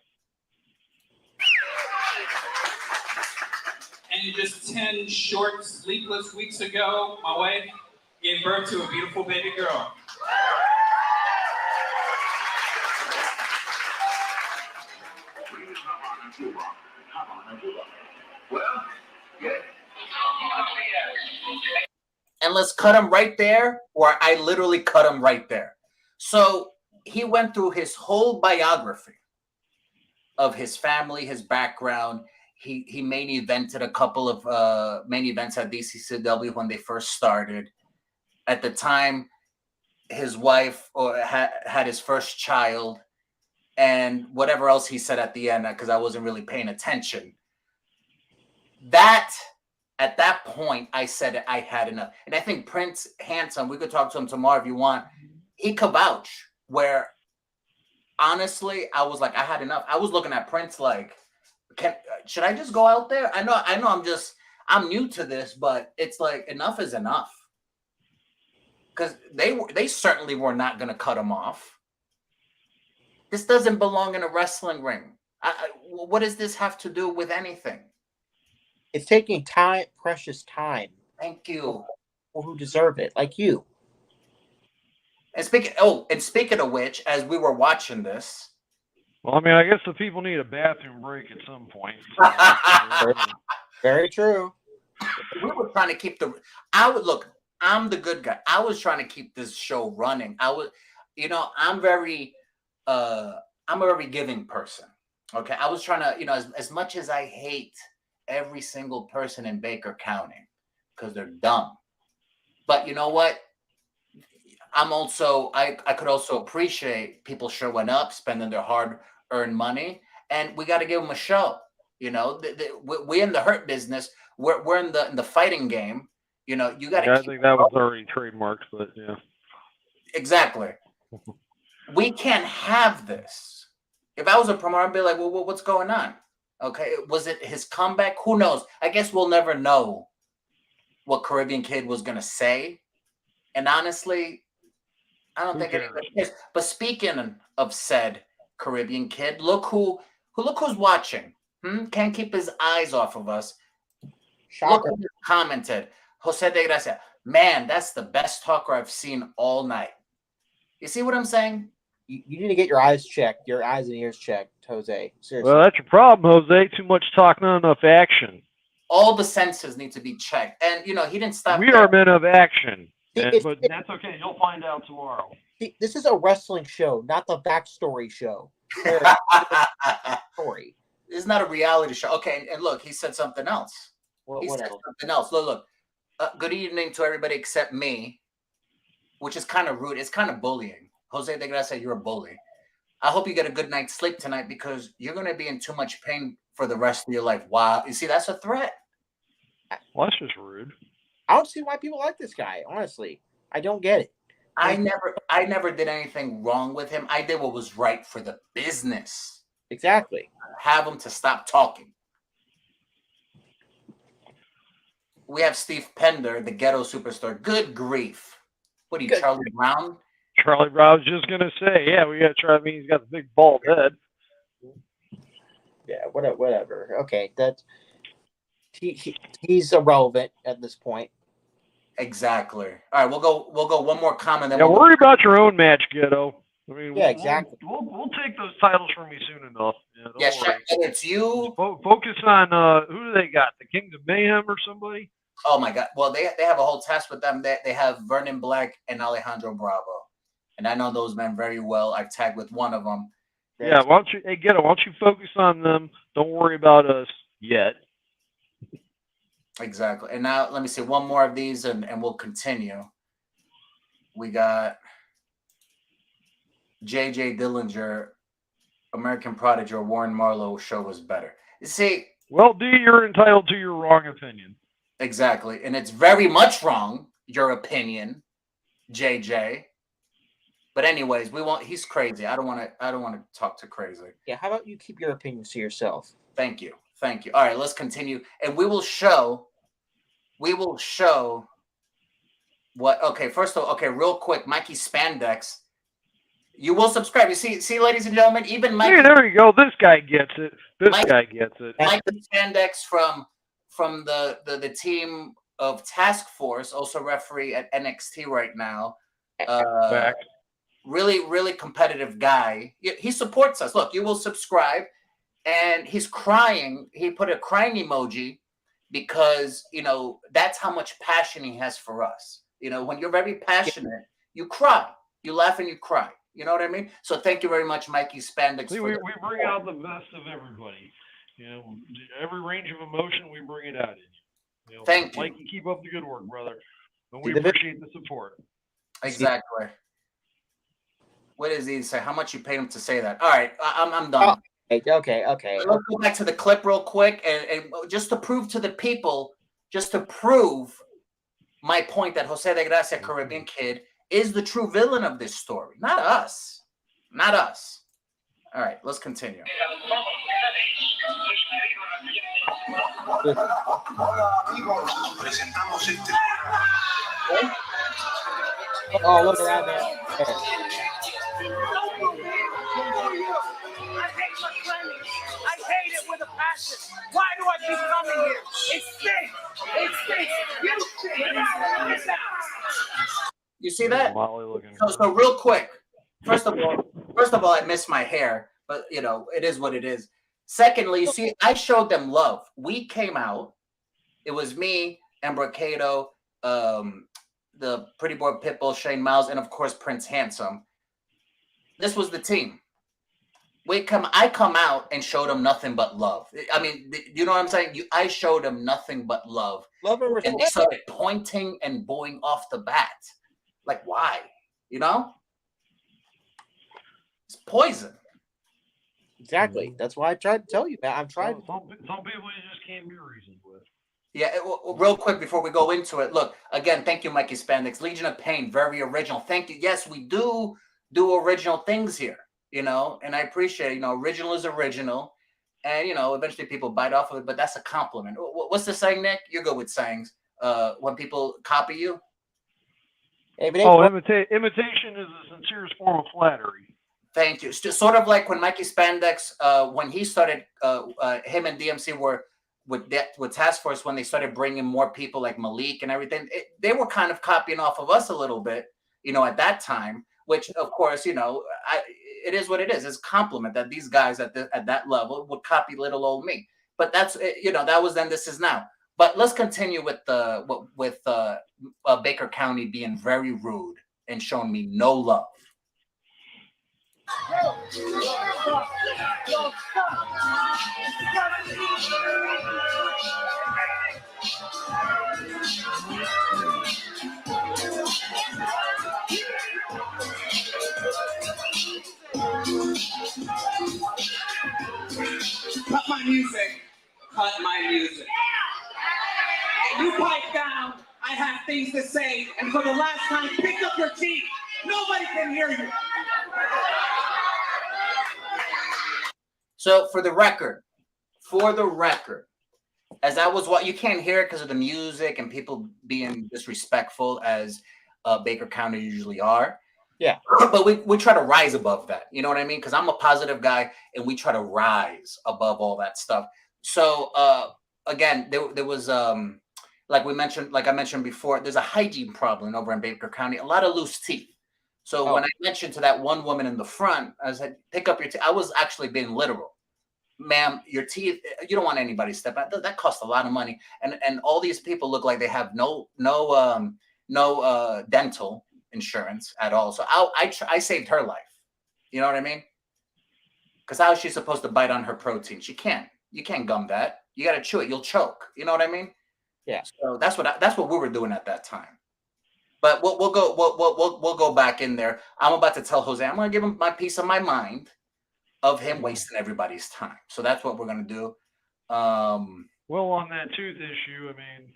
And just 10 short, sleepless weeks ago, my wife gave birth to a beautiful baby girl. And let's cut him right there, or I literally cut him right there. So he went through his whole biography of his family, his background. He main evented a couple of main events at DCCW when they first started. At the time, his wife had his first child, and whatever else he said at the end, because I wasn't really paying attention. At that point, I said I had enough. And I think Prince Handsome, we could talk to him tomorrow if you want. He could vouch where, honestly, I was like, I had enough. I was looking at Prince like, should I just go out there? I know I'm new to this, but it's like enough is enough. Because they certainly were not going to cut him off. This doesn't belong in a wrestling ring. What does this have to do with anything? It's taking time, precious time. Thank you. People who deserve it, like you. And speaking of which, as we were watching this, well, I mean, I guess the people need a bathroom break at some point. So. Very true. We were trying to keep I'm the good guy. I was trying to keep this show running. I'm a very giving person. Okay. I was trying to, as much as I hate every single person in Baker County because they're dumb. But you know what? I could also appreciate people showing up, spending their hard-earned money, and we got to give them a show. We're in the hurt business. We're in the fighting game. You got to. Yeah, I think that was already trademarked, but yeah. Exactly. We can't have this. If I was a promoter, I'd be like, well, what's going on? Okay, was it his comeback? Who knows? I guess we'll never know what Caribbean Kid was going to say. And honestly, I don't think anybody cares. But speaking of said Caribbean Kid, look who's watching. Can't keep his eyes off of us. Shocker. Look who commented. Jose Degracia. Man, that's the best talker I've seen all night. You see what I'm saying? You need to get your eyes checked, your eyes and ears checked, Jose. Seriously. Well, that's your problem, Jose. Too much talk, not enough action. All the senses need to be checked. And, he didn't stop. We are men of action. See, but that's okay. You'll find out tomorrow. See, this is a wrestling show, not the backstory show. Story. It's not a reality show. Okay, and look, he said something else. What said else? something else. Look. Good evening to everybody except me, which is kind of rude. It's kind of bullying. Jose de Gracia, you're a bully. I hope you get a good night's sleep tonight because you're going to be in too much pain for the rest of your life. Wow. You see, that's a threat. Well, that's just rude. I don't see why people like this guy. Honestly, I don't get it. I never did anything wrong with him. I did what was right for the business. Exactly. Have him to stop talking. We have Steve Pender, the ghetto superstar. Good grief. What are you, Good. Charlie Brown? Charlie Brown was just gonna say, yeah, we got Charlie. I mean, he's got the big bald head. Yeah, whatever. Okay, that he's irrelevant at this point. Exactly. All right, we'll go one more comment. Then Yeah, we'll worry about your own match, Ghetto. I mean, Yeah, exactly. We'll take those titles from you soon enough. Yeah, don't Shaq, worry. it's you. Focus on who do they got? The Kings of Mayhem or somebody? Oh my God. Well, they have a whole task with them. They have Vernon Black and Alejandro Bravo, and I know those men very well. I've tagged with one of them. Yeah, why don't you focus on them? Don't worry about us yet. Exactly. And now let me see one more of these, and we'll continue. We got J.J. Dillinger, American Prodigy, or Warren Marlowe show was better. You see. Well, D, you're entitled to your wrong opinion. Exactly. And it's very much wrong, your opinion, JJ. But anyways, we won't. He's crazy. I don't want to talk to crazy. Yeah, how about you keep your opinions to yourself? Thank you. All right, let's continue. And we will show what, okay, first of all, okay, real quick, Mikey Spandex. You will subscribe. You see, ladies and gentlemen, even Mikey. Hey, there you go. This guy gets it. Mikey Spandex from the team of Task Force, also referee at NXT right now. Back. Really, really competitive guy. He supports us. Look, you will subscribe. And he's crying. He put a crying emoji because, that's how much passion he has for us. When you're very passionate, you cry. You laugh and you cry. You know what I mean? So thank you very much, Mikey Spandex. See, we bring out the best of everybody. Every range of emotion, we bring it out in you. Thank you. Mikey, keep up the good work, brother. And we appreciate the support. Exactly. What does he say? How much you paid him to say that? All right, I'm done. Okay. Let's go back to the clip real quick, and just to prove to the people, my point that Jose Degracia, Caribbean Kid, is the true villain of this story, not us. All right, let's continue. Oh, look at that, man. I hate it with a passion. Why do I keep coming here? It stinks. You stink. You see that? So real quick. First of all, I miss my hair, but it is what it is. Secondly, you see, I showed them love. We came out. It was me, Embracado, the Pretty Boy Pitbull, Shane Miles, and of course Prince Handsome. This was the team. I come out and showed them nothing but love. I mean, you know what I'm saying? I showed them nothing but love. Love and respect. And they started pointing and booing off the bat. Like, why? It's poison. Exactly. That's why I tried to tell you, man. I've tried. Some people you just can't be reasoned with. Yeah, real quick before we go into it. Look, again, thank you, Mikey Spandex. Legion of Pain, very original. Thank you. Yes, we do original things here, and I appreciate it. Original is original, and, eventually people bite off of it, but that's a compliment. What's the saying, Nick? You're good with sayings. When people copy you? Imitation is the sincerest form of flattery. Thank you. It's just sort of like when Mikey Spandex, when he started, him and DMC were with Task Force, when they started bringing more people like Malik and everything, they were kind of copying off of us a little bit, at that time, which of course, it is what it is. It's a compliment that these guys at that level would copy little old me. But that's, that was then, this is now. But let's continue with Baker County being very rude and showing me no love. Pop my music, cut my music. You pipe down, I have things to say, and for the last time, pick up your teeth. Nobody can hear you. So for the record, as I was what you can't hear it because of the music and people being disrespectful as Baker County usually are. Yeah. But we try to rise above that. You know what I mean? Because I'm a positive guy and we try to rise above all that stuff. So again, there was like I mentioned before, there's a hygiene problem over in Baker County, a lot of loose teeth. So when I mentioned to that one woman in the front, I said, pick up your teeth. I was actually being literal. Ma'am, your teeth, you don't want anybody to step out. That costs a lot of money. And all these people look like they have no dental insurance at all. So I saved her life. You know what I mean? Because how is she supposed to bite on her protein? She can't. You can't gum that. You got to chew it. You'll choke. You know what I mean? Yeah. So that's what we were doing at that time. But we'll go back in there. I'm about to tell Jose, I'm going to give him my piece of my mind of him wasting everybody's time. So that's what we're going to do. Well, on that tooth issue, I mean,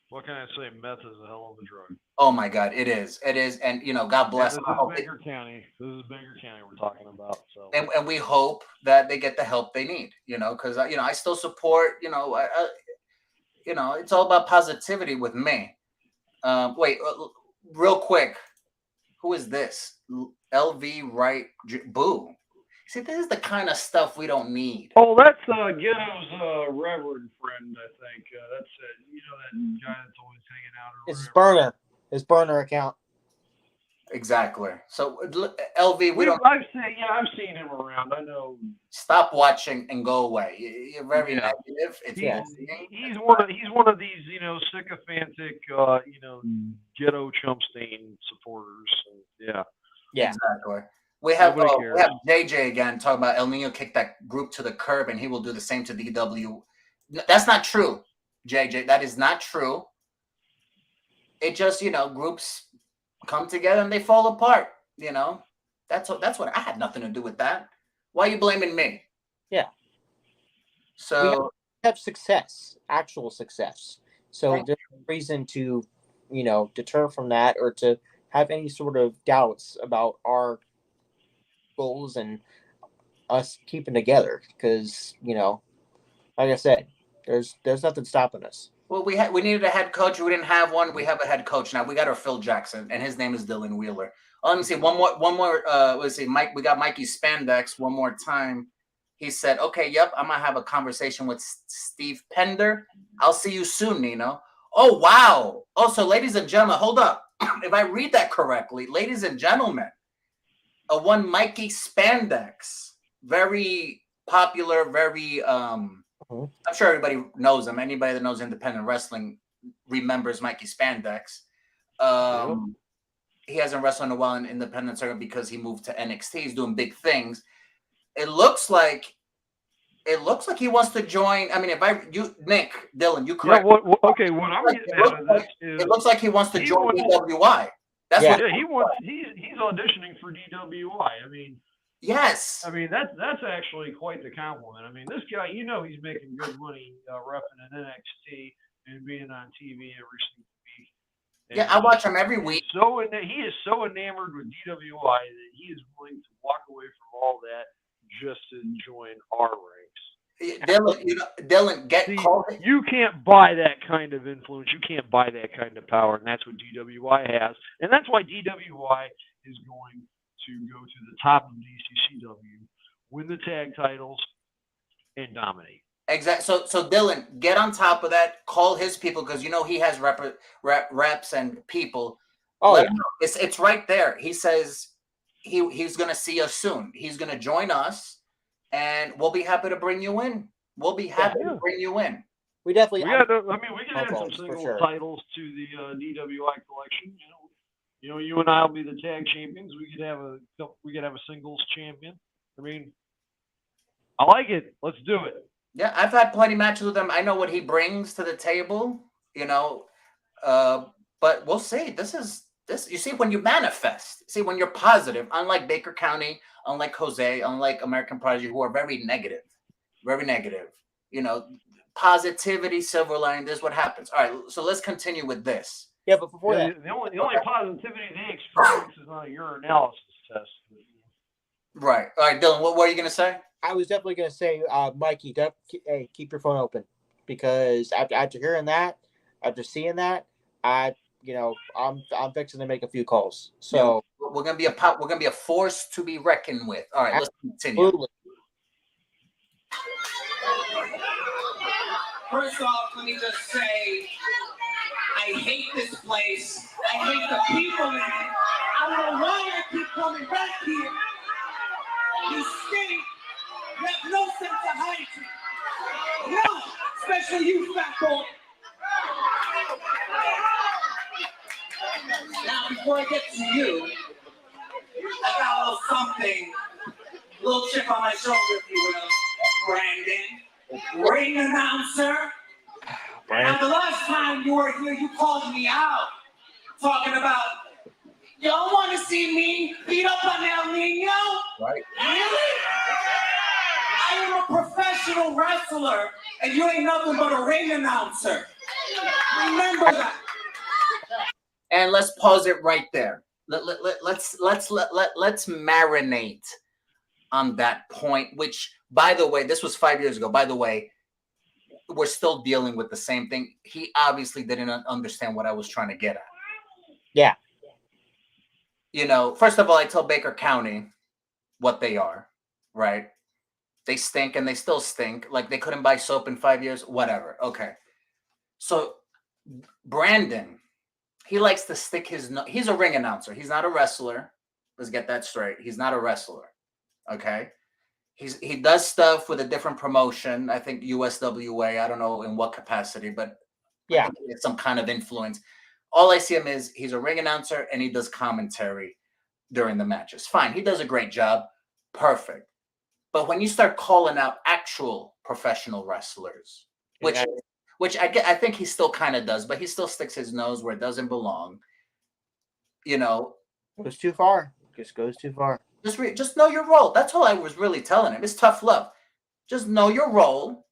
what can I say? Meth is a hell of a drug. Oh my God, it is. And God bless. This is Baker County. This is Baker County we're talking about. So and we hope that they get the help they need. Because I still support. It's all about positivity with me. Wait, real quick, who is this? LV Right Boo. See, this is the kind of stuff we don't need. Oh, that's Ghetto's reverend friend, I think. That's that guy that's always hanging out. It's his burner account. Exactly. So LV, I've seen him around. I know. Stop watching and go away. You're very negative. He's one of these sycophantic ghetto Chumpstein supporters. Yeah. Exactly. We have JJ again talking about El Nino kicked that group to the curb and he will do the same to DW. That's not true, JJ. That is not true. It just, groups come together and they fall apart. That's what I had nothing to do with that. Why are you blaming me? Yeah. So we have success, actual success. So there's no reason to, deter from that or to have any sort of doubts about our goals and us keeping together because like I said, there's nothing stopping us. Well, we needed a head coach. We didn't have one. We have a head coach now. We got our Phil Jackson, and his name is Dylan Wheeler. Let me see one more. Let's see, Mike. We got Mikey Spandex one more time. He said, "Okay, yep, I'm gonna have a conversation with Steve Pender. I'll see you soon, Nino." Oh wow! Also, ladies and gentlemen, hold up. If I read that correctly, ladies and gentlemen. One Mikey Spandex, very popular, very I'm sure everybody knows him. Anybody that knows independent wrestling remembers Mikey Spandex. He hasn't wrestled in a while in independent circuit because he moved to NXT. He's doing big things. It looks like he wants to join. I mean, Nick Dylan, you correct. Yeah, what I'm getting at of this is it looks like he wants to join DWI. He's auditioning for DWI. I mean, yes. I mean that's actually quite the compliment. I mean, this guy, he's making good money reffing in NXT and being on TV every single week. And I watch him every week. He is so enamored with DWI that he is willing to walk away from all that just to join our ranks. Dylan, you can't buy that kind of influence. You can't buy that kind of power, and that's what DWI has. And that's why DWI is going to go to the top of DCCW, win the tag titles, and dominate. Exactly. So Dylan, get on top of that. Call his people because he has reps and people. Oh, it's right there. He says he's going to see us soon. He's going to join us. And we'll be happy to bring you in. We'll be happy to bring you in. We definitely. We can add some single titles to the DWI collection. You and I will be the tag champions. We could have a singles champion. I mean, I like it. Let's do it. Yeah, I've had plenty of matches with him. I know what he brings to the table. But we'll see. This. You see, when you manifest, when you're positive, unlike Baker County, unlike Jose, unlike American Prodigy, who are very negative, positivity, silver lining. This is what happens. All right, so let's continue with this. Yeah, but before that, the only positivity they experience is on a urinalysis test. Right. All right, Dylan, what were you going to say? I was definitely going to say, Mikey, hey, keep your phone open, because after hearing that, after seeing that, I'm fixing to make a few calls. So we're going to be a force to be reckoned with. All right, let's continue. Absolutely. First off, let me just say, I hate this place. I hate the people in it. I don't know why I keep coming back here. You stink. You have no sense of hygiene. No, especially you, fat boy. Now, before I get to you, I got a little something, a little chip on my shoulder, if you will. Brandon, ring announcer. Now, the last time you were here, you called me out, talking about, y'all want to see me beat up on El Nino? Right. Really? I am a professional wrestler, and you ain't nothing but a ring announcer. Remember that. And let's pause it right there. Let's marinate on that point. Which, by the way, this was 5 years ago. By the way, we're still dealing with the same thing. He obviously didn't understand what I was trying to get at. Yeah. First of all, I tell Baker County what they are, right? They stink and they still stink. Like they couldn't buy soap in 5 years, whatever. Okay. So Brandon, he likes to stick his nose. He's a ring announcer. He's not a wrestler. Let's get that straight. He's not a wrestler. Okay. He does stuff with a different promotion. I think USWA. I don't know in what capacity, but yeah, it's some kind of influence. All I see him is he's a ring announcer and he does commentary during the matches. Fine. He does a great job. Perfect. But when you start calling out actual professional wrestlers, which I think he still kind of does, but he still sticks his nose where it doesn't belong. Goes too far. Just goes too far. Just know your role. That's all I was really telling him. It's tough love. Just know your role.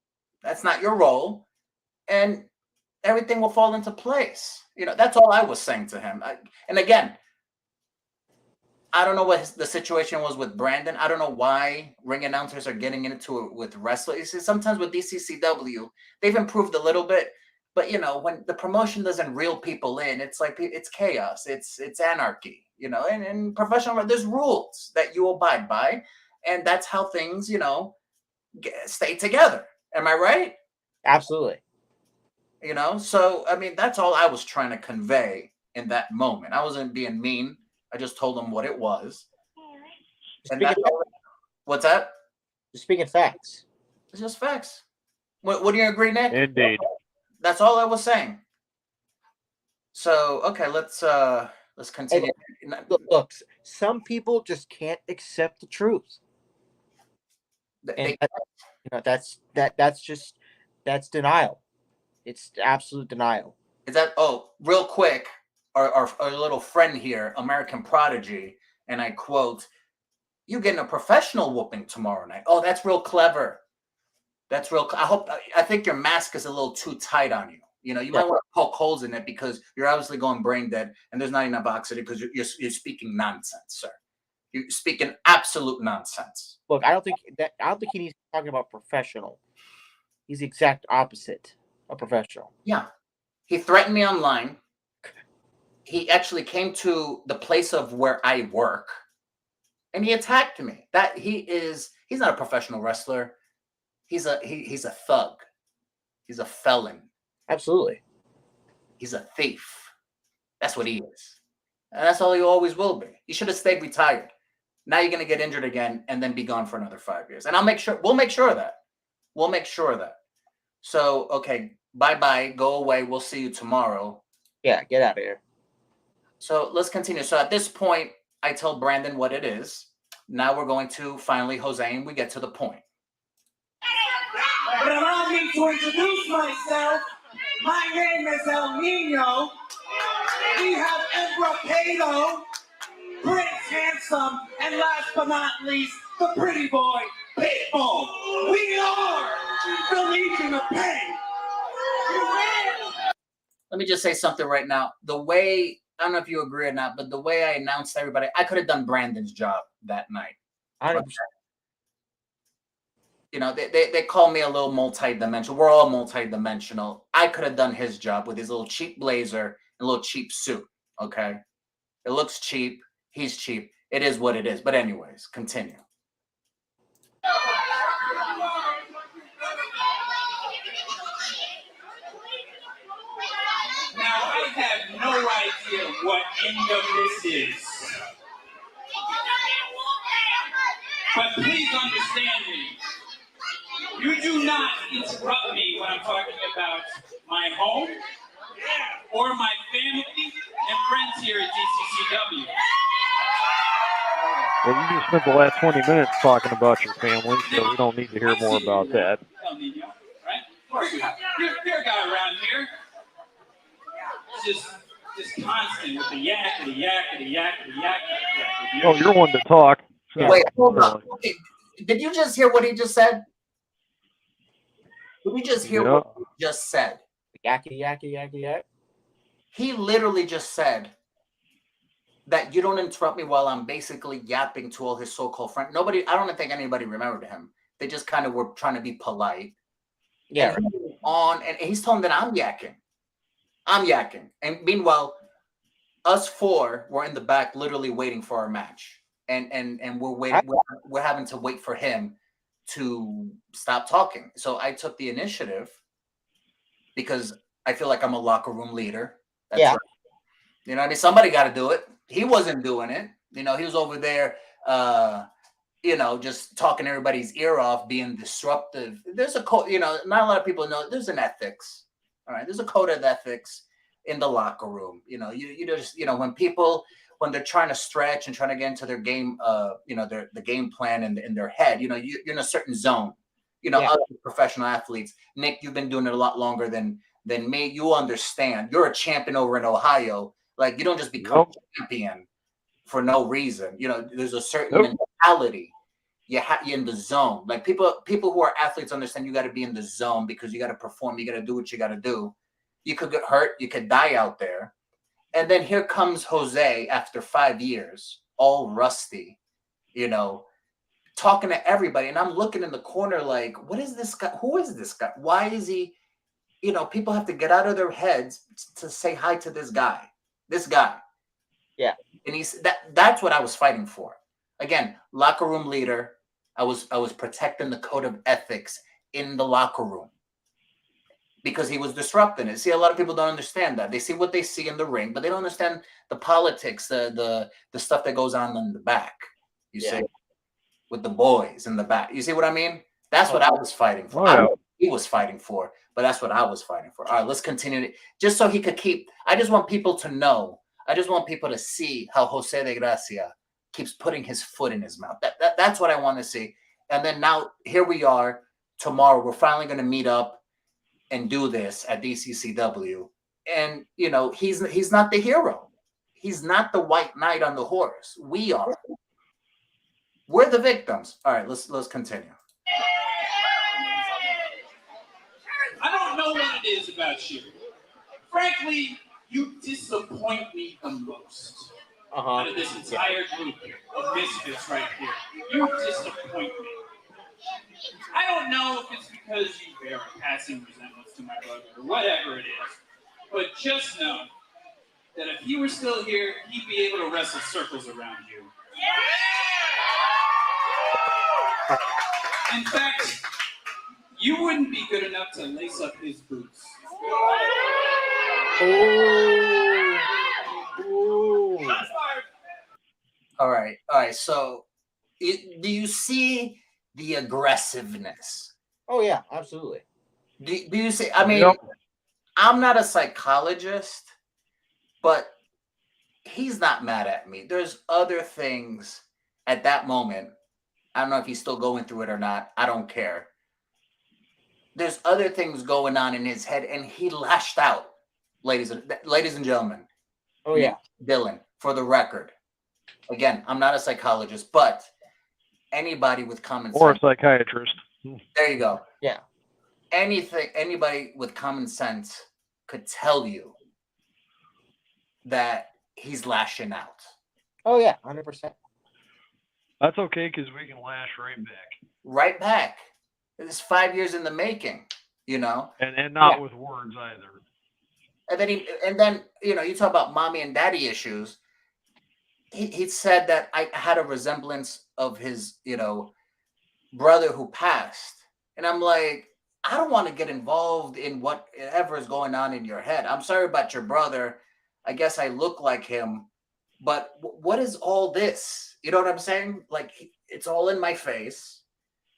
That's not your role, and everything will fall into place. That's all I was saying to him. And again, I don't know what the situation was with Brandon. I don't know why ring announcers are getting into it with wrestlers. Sometimes with DCCW, they've improved a little bit, but when the promotion doesn't reel people in, it's like it's chaos. It's anarchy. And in professional, there's rules that you abide by, and that's how things stay together. Am I right? Absolutely. So I mean, that's all I was trying to convey in that moment. I wasn't being mean. I just told them what it was. And what's that? Just speaking facts. It's just facts. What do you agree, Nick? Indeed. That's all I was saying. So okay, let's continue. Look, some people just can't accept the truth. And that's denial. It's absolute denial. Is that real quick? Our little friend here, American Prodigy, and I quote, "You getting a professional whooping tomorrow night." Oh, that's real clever. That's real. I think your mask is a little too tight on you. You might want to poke holes in it because you're obviously going brain dead, and there's not enough oxygen because you're speaking nonsense, sir. You're speaking absolute nonsense. Look, I don't think he needs to talk about professional. He's the exact opposite of professional. Yeah, he threatened me online. He actually came to the place of where I work and he attacked me. He's not a professional wrestler. He's a thug. He's a felon. Absolutely. He's a thief. That's what he is. And that's all he always will be. He should have stayed retired. Now you're going to get injured again and then be gone for another 5 years. And we'll make sure of that. We'll make sure of that. So, okay, bye-bye. Go away. We'll see you tomorrow. Yeah, get out of here. So let's continue. So at this point, I tell Brandon what it is. Now we're going to finally, Jose, and we get to the point. But allow me to introduce myself. My name is El Nino. We have Emperor Cato, Prince Handsome, and last but not least, the pretty boy, Pitbull. We are The Legion of Pain. Let me just say something right now. The way, I don't know if you agree or not, but the way I announced to everybody, I could have done Brandon's job that night. 100%. You know, they call me a little multi-dimensional. We're all multi-dimensional. I could have done his job with his little cheap blazer and a little cheap suit, okay? It looks cheap. He's cheap. It is what it is. But anyways, continue. Now, I have no idea what any of this is. But please understand me. You do not interrupt me when I'm talking about my home or my family and friends here at DCCW. Well, you just spent the last 20 minutes talking about your family, so we don't need to hear more about that. El Nino, right? Of course you have. You're a guy around here. Just constant with the yakety, yakety, yakety, yakety. Oh, you're one to talk. So, Wait, hold on. Okay. Did you just hear what he just said? Did we just hear what he just said? Yakety, yakety, yakety, yak. He literally just said that you don't interrupt me while I'm basically yapping to all his so-called friends. I don't think anybody remembered him. They just kind of were trying to be polite. Yeah. And he's telling them that I'm yakking. I'm yakking. And meanwhile, us four were in the back literally waiting for our match. And we're waiting. We're having to wait for him to stop talking. So I took the initiative because I feel like I'm a locker room leader. That's right. You know what I mean? Somebody got to do it. He wasn't doing it. You know, he was over there, just talking everybody's ear off, being disruptive. There's a code, not a lot of people know there's an ethics. All right. There's a code of ethics in the locker room. You just, when they're trying to stretch and trying to get into their game, the game plan in their head, you're in a certain zone. Other professional athletes. Nick, you've been doing it a lot longer than me. You understand. You're a champion over in Ohio. Like, you don't just become a champion for no reason. There's a certain mentality. You're in the zone. Like, people who are athletes understand you got to be in the zone because you got to perform. You got to do what you got to do. You could get hurt. You could die out there. And then here comes Jose after 5 years, all rusty, talking to everybody. And I'm looking in the corner like, what is this guy? Who is this guy? Why is he, people have to get out of their heads to say hi to this guy. This guy. Yeah. And that's what I was fighting for. Again, locker room leader. I was protecting the code of ethics in the locker room because he was disrupting it. See, a lot of people don't understand that. They see what they see in the ring, but they don't understand the politics, the stuff that goes on in the back. You see, with the boys in the back. You see what I mean? That's what I was fighting for. I don't know what he was fighting for, but that's what I was fighting for. All right, let's continue. Just so he could keep. I just want people to know. I just want people to see how Jose Degracia keeps putting his foot in his mouth. That's what I want to see. And then now here we are. Tomorrow we're finally going to meet up and do this at DCCW. And he's not the hero. He's not the white knight on the horse. We are. We're the victims. All right, let's continue. I don't know what it is about you. Frankly, you disappoint me the most. Out of this entire group of misfits right here. You disappoint me. I don't know if it's because you bear a passing resemblance to my brother or whatever it is, but just know that if he were still here, he'd be able to wrestle circles around you. In fact, you wouldn't be good enough to lace up his boots. All right. So, do you see the aggressiveness? Oh yeah, absolutely. Do you see? I mean, I'm not a psychologist, but he's not mad at me. There's other things at that moment. I don't know if he's still going through it or not. I don't care. There's other things going on in his head, and he lashed out, ladies and gentlemen. Oh yeah, Dylan. For the record, again, I'm not a psychologist, but anybody with common sense or a psychiatrist. There you go. Yeah. anybody with common sense could tell you that he's lashing out. Oh yeah, 100%. That's okay because we can lash right back. Right back. It's 5 years in the making, And not Yeah. with words either. And then you talk about mommy and daddy issues. He said that I had a resemblance of his, brother who passed. And I'm like, I don't want to get involved in whatever is going on in your head. I'm sorry about your brother. I guess I look like him. But what is all this? You know what I'm saying? Like, it's all in my face.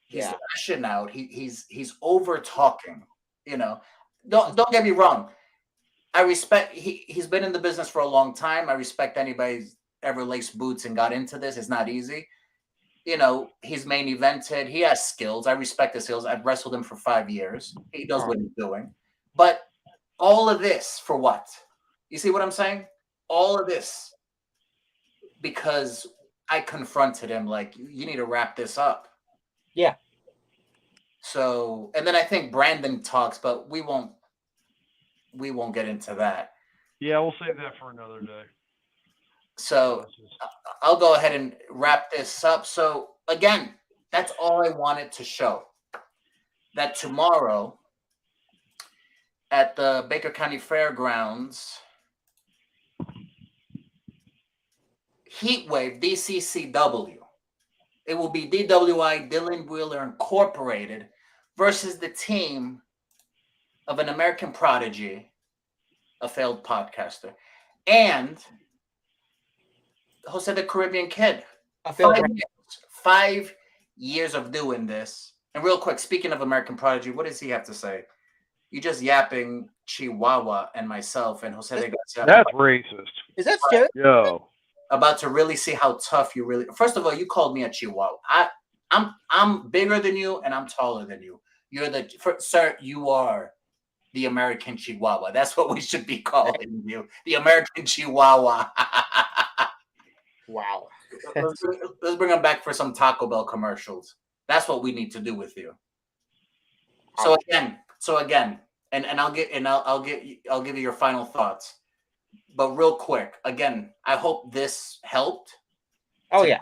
He's Yeah. lashing out. He's over talking. Don't get me wrong. I respect. He's been in the business for a long time. I respect anybody who's ever laced boots and got into this. It's not easy. He's main evented. He has skills. I respect his skills. I've wrestled him for 5 years. He knows what he's doing. But all of this for what? You see what I'm saying? All of this because I confronted him like, you need to wrap this up. Yeah. So, and then I think Brandon talks, but we won't get into that. Yeah, we'll save that for another day. So I'll go ahead and wrap this up. So again, that's all I wanted to show. That tomorrow at the Baker County Fairgrounds, Heatwave DCCW, it will be DWI Dylan Wheeler Incorporated versus the team of an American Prodigy, a failed podcaster, and Jose the Caribbean Kid. 5 years of doing this. And real quick, speaking of American Prodigy, what does he have to say? You just yapping Chihuahua and myself and Jose de Gracia. That's racist. Is that scary? Yo. About to really see how tough you really. First of all, you called me a Chihuahua. I'm bigger than you and I'm taller than you. Sir, you are the American Chihuahua. That's what we should be calling you. The American Chihuahua. Wow. Let's bring them back for some Taco Bell commercials. That's what we need to do with you. So again, and I'll give you your final thoughts. But real quick, again, I hope this helped. Oh yeah.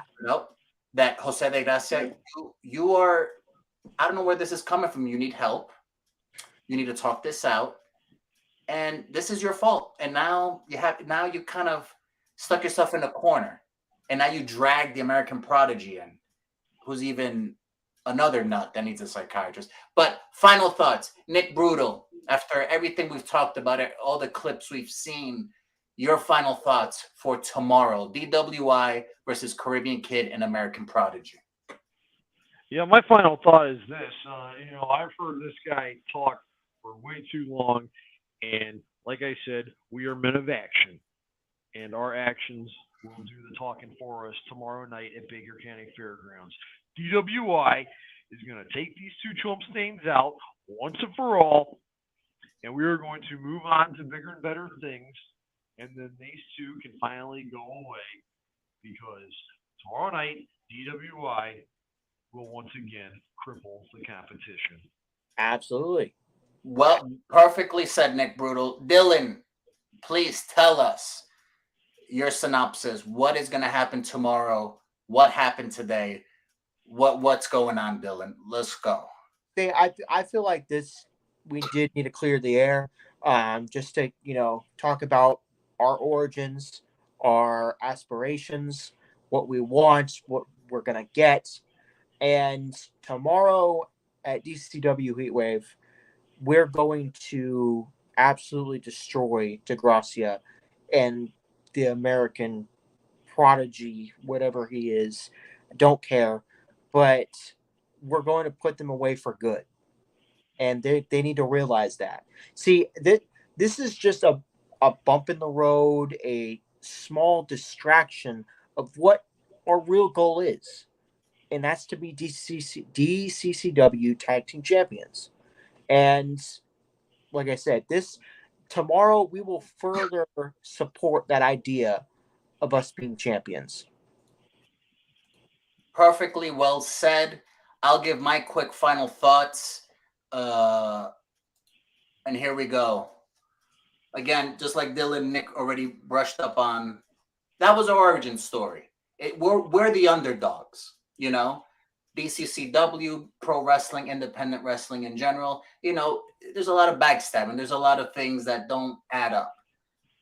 That Jose de Gracia, you are. I don't know where this is coming from. You need help. You need to talk this out, and this is your fault. And now you kind of stuck yourself in a corner, and now you drag the American Prodigy in, who's even another nut that needs a psychiatrist. But final thoughts, Nick Brutal. After everything we've talked about, all the clips we've seen, your final thoughts for tomorrow: DWI versus Caribbean Kid and American Prodigy. Yeah, my final thought is this. I've heard this guy talk for way too long, and like I said, we are men of action, and our actions will do the talking for us tomorrow night at Baker County Fairgrounds. DWI is going to take these two chump stains out once and for all, and we are going to move on to bigger and better things, and then these two can finally go away, because tomorrow night, DWI will once again cripple the competition. Absolutely. Well, perfectly said, Nick Brutal. Dylan, please tell us your synopsis. What is going to happen tomorrow? What happened today? What's going on, Dylan? Let's go. I feel like we did need to clear the air, just to talk about our origins, our aspirations, what we want, what we're gonna get. And tomorrow at DCCW Heatwave, we're going to absolutely destroy Degracia and the American Prodigy, whatever he is. I don't care. But we're going to put them away for good. And they need to realize that. See, this is just a bump in the road, a small distraction of what our real goal is. And that's to be DCCW Tag Team Champions. And like I said, tomorrow we will further support that idea of us being champions. Perfectly well said. I'll give my quick final thoughts. And here we go. Again, just like Dylan and Nick already brushed up on, that was our origin story. We're the underdogs, you know. DCCW, pro wrestling, independent wrestling in general. You know, there's a lot of backstabbing. There's a lot of things that don't add up.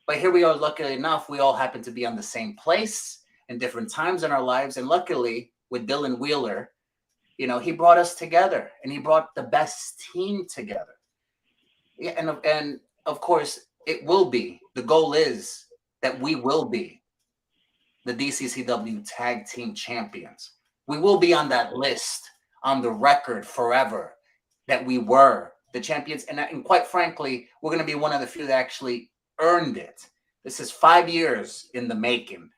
But here we are, luckily enough, we all happen to be on the same place in different times in our lives. And luckily, with Dylan Wheeler, you know, he brought us together and he brought the best team together. Yeah, and of course, it will be. The goal is that we will be the DCCW Tag Team Champions. We will be on that list, on the record forever, that we were the champions. And quite frankly, we're going to be one of the few that actually earned it. This is 5 years in the making.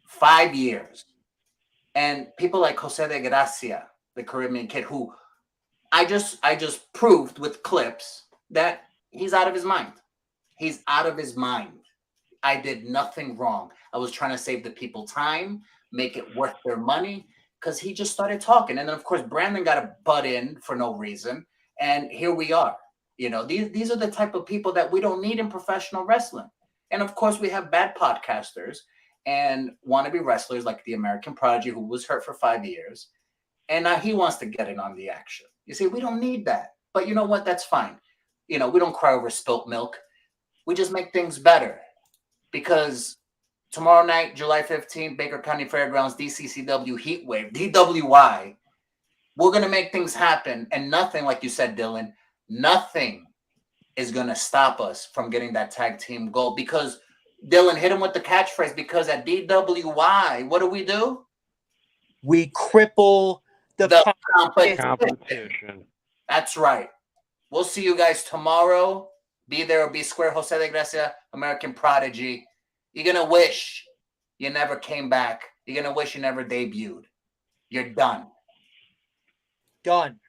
5 years. And people like Jose Degracia, the Caribbean kid, who I just proved with clips that he's out of his mind. He's out of his mind. I did nothing wrong. I was trying to save the people time, make it worth their money, because he just started talking. And then, of course, Brandon got to butt in for no reason. And here we are. You know, these are the type of people that we don't need in professional wrestling. And, of course, we have bad podcasters and wannabe wrestlers like the American Prodigy, who was hurt for 5 years. And now he wants to get in on the action. You see, we don't need that. But you know what? That's fine. You know, we don't cry over spilt milk. We just make things better. Because tomorrow night, July 15th, Baker County Fairgrounds, DCCW Heatwave, DWI, we're going to make things happen. And nothing, like you said, Dylan, nothing is going to stop us from getting that tag team gold. Because, Dylan, hit him with the catchphrase, because at DWI, what do? We cripple the competition. That's right. We'll see you guys tomorrow. Be there or be square. Jose Degracia, American Prodigy. You're going to wish you never came back. You're going to wish you never debuted. You're done. Done.